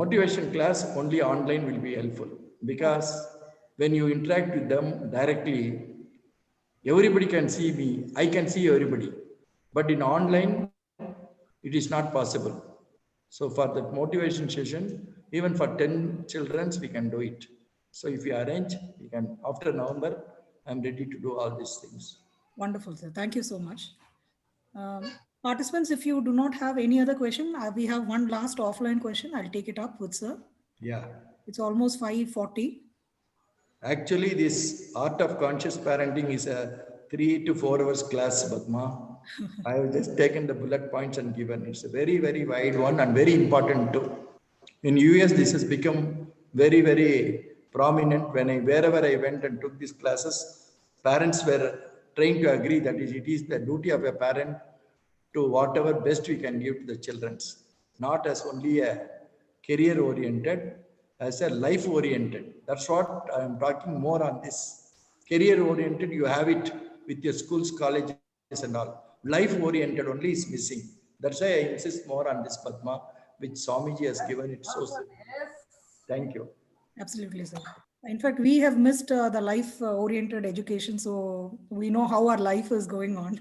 Motivation class only online will be helpful, because when you interact with them directly, everybody can see me, I can see everybody, but in online it is not possible. So for the motivation session, even for 10 children we can do it. So if you arrange, we can. After November, I'm ready to do all these things. Wonderful, sir. Thank you so much. Participants, if you do not have any other question, we have one last offline question. I'll take it up with sir. Yeah. It's almost 5:40. Actually, this art of conscious parenting is a 3 to 4 hours class, Padma. I have just taken the bullet points and given. It's a very, very wide one and very important too. In US, this has become very, very prominent. Wherever I went and took these classes, parents were trained to agree that it is the duty of a parent to whatever best we can give to the children, not as only a career oriented, as a life oriented. That's what I am talking more on this. Career oriented, you have it with your schools, colleges and all. Life oriented only is missing. That's why I insist more on this, Padma, which Swamiji has given it so simple. Thank you. Absolutely, sir. In fact, we have missed the life-oriented education, so we know how our life is going on,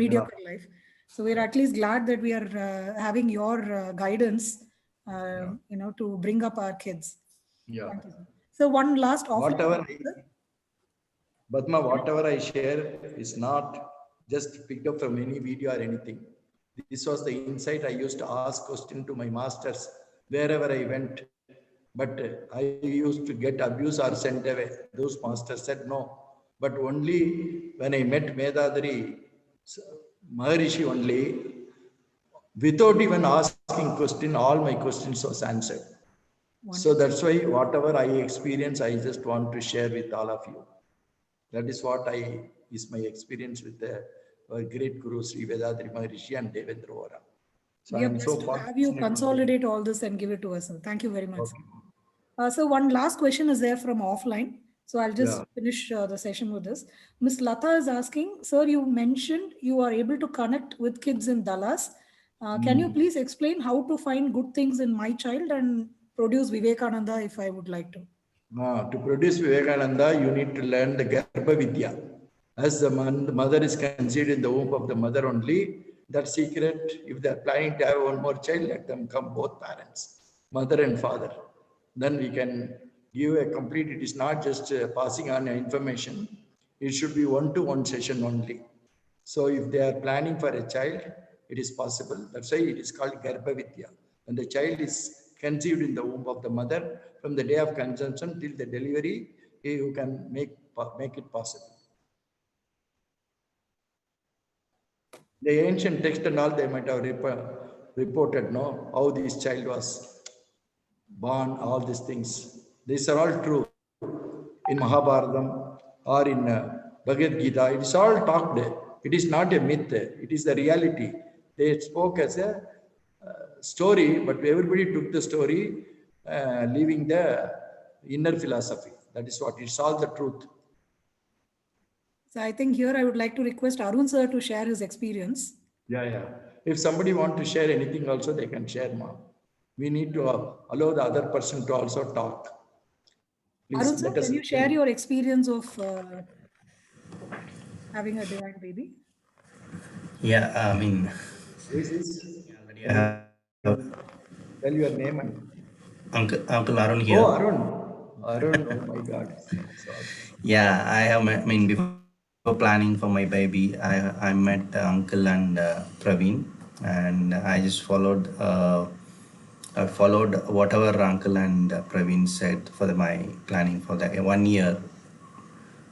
mediocre life. So we're at least glad that we are having your guidance, to bring up our kids. Yeah. Thank you, sir. So one last offer. Whatever I share is not just picked up from any video or anything. This was the insight. I used to ask question to my masters wherever I went. But I used to get abused or sent away. Those masters said no. But only when I met Medadari Maharishi only, without even asking question, all my questions was answered. Wonderful. So that's why whatever I experience, I just want to share with all of you. That is what is my experience with the great Guru Sri Vedadari Maharishi and Devendra Vora. So we are blessed to have you consolidate all this and give it to us. Sir. Thank you very much. Okay. So one last question is there from offline. So I'll just finish the session with this. Ms. Lata is asking, sir, you mentioned you are able to connect with kids in Dallas. Can you please explain how to find good things in my child and produce Vivekananda if I would like to? To produce Vivekananda, you need to learn the Garbha Vidya. As the mother is conceived in the womb of the mother only, that secret, if they are planning to have one more child, let them come, both parents, mother and father. Then we can give a complete, it is not just passing on information, it should be one-to-one session only. So if they are planning for a child, it is possible. That's why it is called Garbha Vidya. When the child is conceived in the womb of the mother, from the day of conception till the delivery, you can make it possible. The ancient text and all, they might have reported, how this child was born, all these things. These are all true. In Mahabharatam or in Bhagavad Gita, it is all talked. It is not a myth. It is the reality. They spoke as a story, but everybody took the story, leaving the inner philosophy. That is what, it's all the truth. So I think here I would like to request Arun sir to share his experience. Yeah. If somebody want to share anything also, they can share, ma'am. We need to allow the other person to also talk. Please, Arun sir, can you share your experience of having a divine baby? Yeah, I mean, tell your name. Uncle Arun here. Oh, Arun, oh my God. Sorry. Yeah, I mean, before planning for my baby, I met Uncle and Praveen, and I followed whatever Uncle and Praveen said for my planning for that 1 year.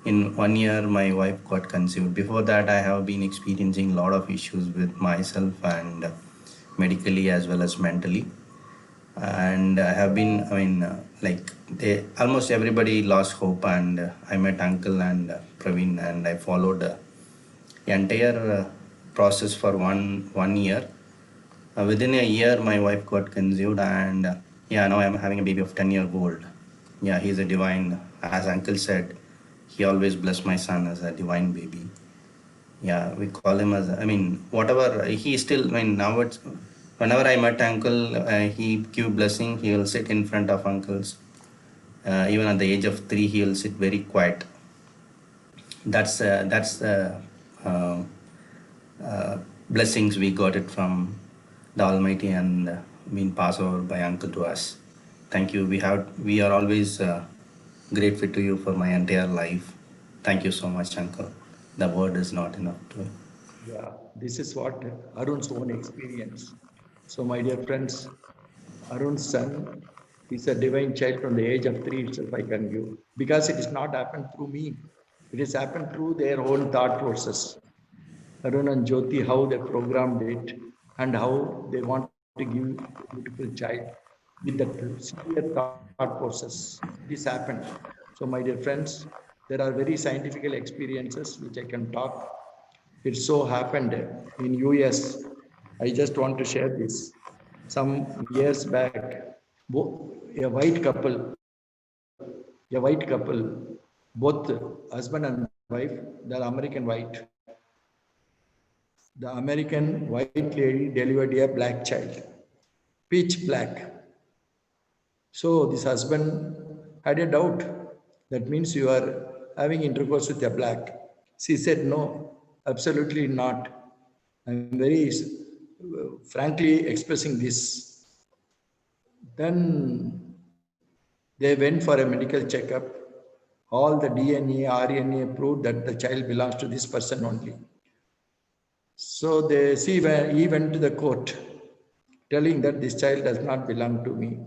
In 1 year, my wife got conceived. Before that, I have been experiencing a lot of issues with myself and medically as well as mentally. And I have been, like they almost everybody lost hope, and I met Uncle and Praveen, and I followed the entire process for one year. Within a year, my wife got conceived, and yeah, now I'm having a baby of 10-year old. Yeah, he's a divine, as Uncle said. He always blessed my son as a divine baby. Yeah, we call him as, whatever, he still, now it's, whenever I met Uncle, he give blessing, he will sit in front of Uncles. Even at the age of 3, he will sit very quiet. That's the blessings we got it from the Almighty, and been passed over by Uncle to us. Thank you. We are always grateful to you for my entire life. Thank you so much, Uncle. The word is not enough to. Yeah, this is what Arun's own experience. So, my dear friends, Arun's son is a divine child from the age of 3 itself, I can give. Because it has not happened through me, it has happened through their own thought process. Arun and Jyoti, how they programmed it and how they want to give a beautiful child with that severe thought process. This happened. So, my dear friends, there are very scientific experiences which I can talk. It so happened in US. I just want to share this. Some years back, a white couple, both husband and wife, they're American white. The American white lady delivered a black child, pitch black. So this husband had a doubt. That means you are having intercourse with a black. She said, no, absolutely not. I'm very frankly expressing this. Then they went for a medical checkup. All the DNA, RNA proved that the child belongs to this person only. So he went to the court telling that this child does not belong to me.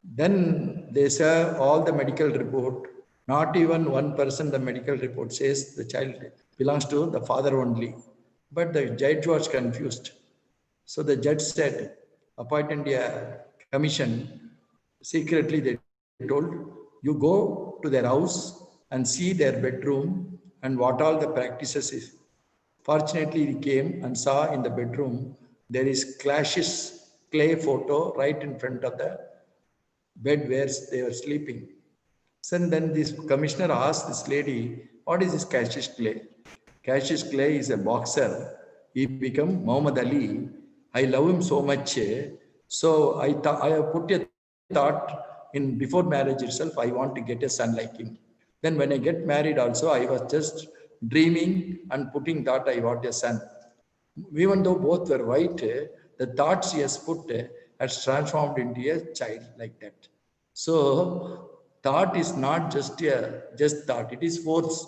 Then they saw all the medical report. Not even 1% the medical report says the child belongs to the father only. But the judge was confused. So the judge said, appointed a commission. Secretly they told, you go to their house and see their bedroom and what all the practices is. Fortunately, he came and saw in the bedroom, there is Clash's clay photo right in front of the bed where they were sleeping. So then this commissioner asked this lady, what is this Cassius Clay? Cassius Clay is a boxer. He became Muhammad Ali. I love him so much. So I have put a thought in before marriage itself, I want to get a son like him. Then when I get married also, I was just dreaming and putting thought I want a son. Even though both were white, the thoughts he has put has transformed into a child like that. So thought is not just thought, it is force.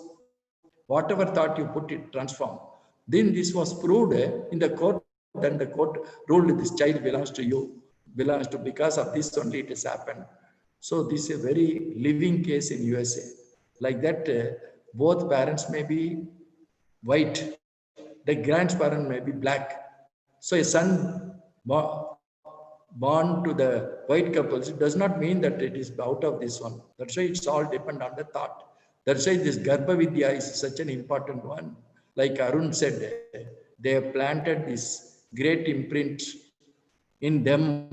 Whatever thought you put, it transform. Then this was proved in the court. Then the court ruled this child belongs to you, belongs to, because of this only it has happened. So this is a very living case in USA. Like that, both parents may be white, the grandparent may be black. So a son born to the white couples, it does not mean that it is out of this one. That's why it's all depend on the thought. That's why this Garbha Vidya is such an important one. Like Arun said, they have planted this great imprint in them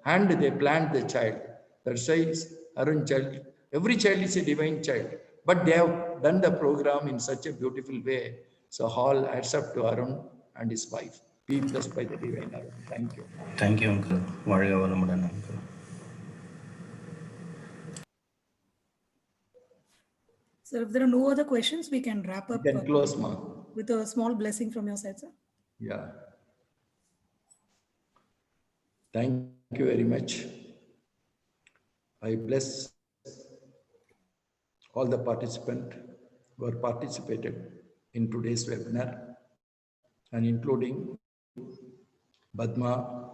and they plant the child. That's why Arun child, every child is a divine child, but they have done the program in such a beautiful way. So all adds up to Arun and his wife. Be blessed by the divine Arun. Thank you. Thank you, Uncle. Varga Valamudan, Uncle. So if there are no other questions, we can wrap up You can close, Ma. with a small blessing from your side, sir. Yeah. Thank you very much. I bless all the participants who have participated in today's webinar and including Padma,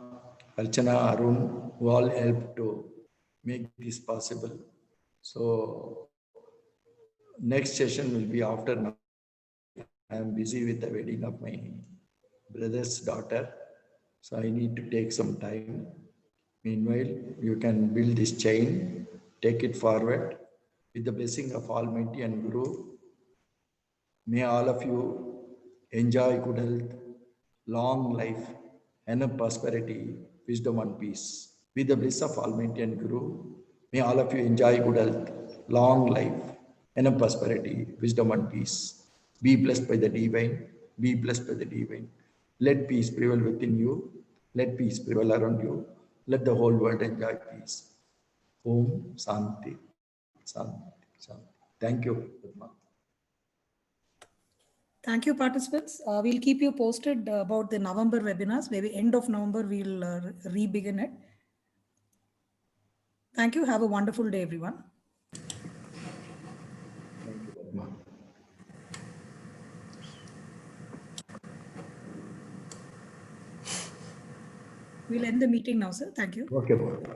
Archana, Arun, who all helped to make this possible. So next session will be after now. I am busy with the wedding of my brother's daughter. So I need to take some time. Meanwhile, you can build this chain, take it forward with the blessing of Almighty and Guru. May all of you enjoy good health, long life, and prosperity, wisdom and peace. With the bliss of Almighty and Guru, may all of you enjoy good health, long life, and prosperity, wisdom and peace. Be blessed by the divine, be blessed by the divine. Let peace prevail within you, let peace prevail around you, let the whole world enjoy peace. Om Shanti, Shanti, Shanti. Thank you, Padma. Thank you, participants. We'll keep you posted about the November webinars. Maybe end of November, we'll re-begin it. Thank you. Have a wonderful day, everyone. Thank you, Padma. We'll end the meeting now, sir. Thank you. Okay, Padma.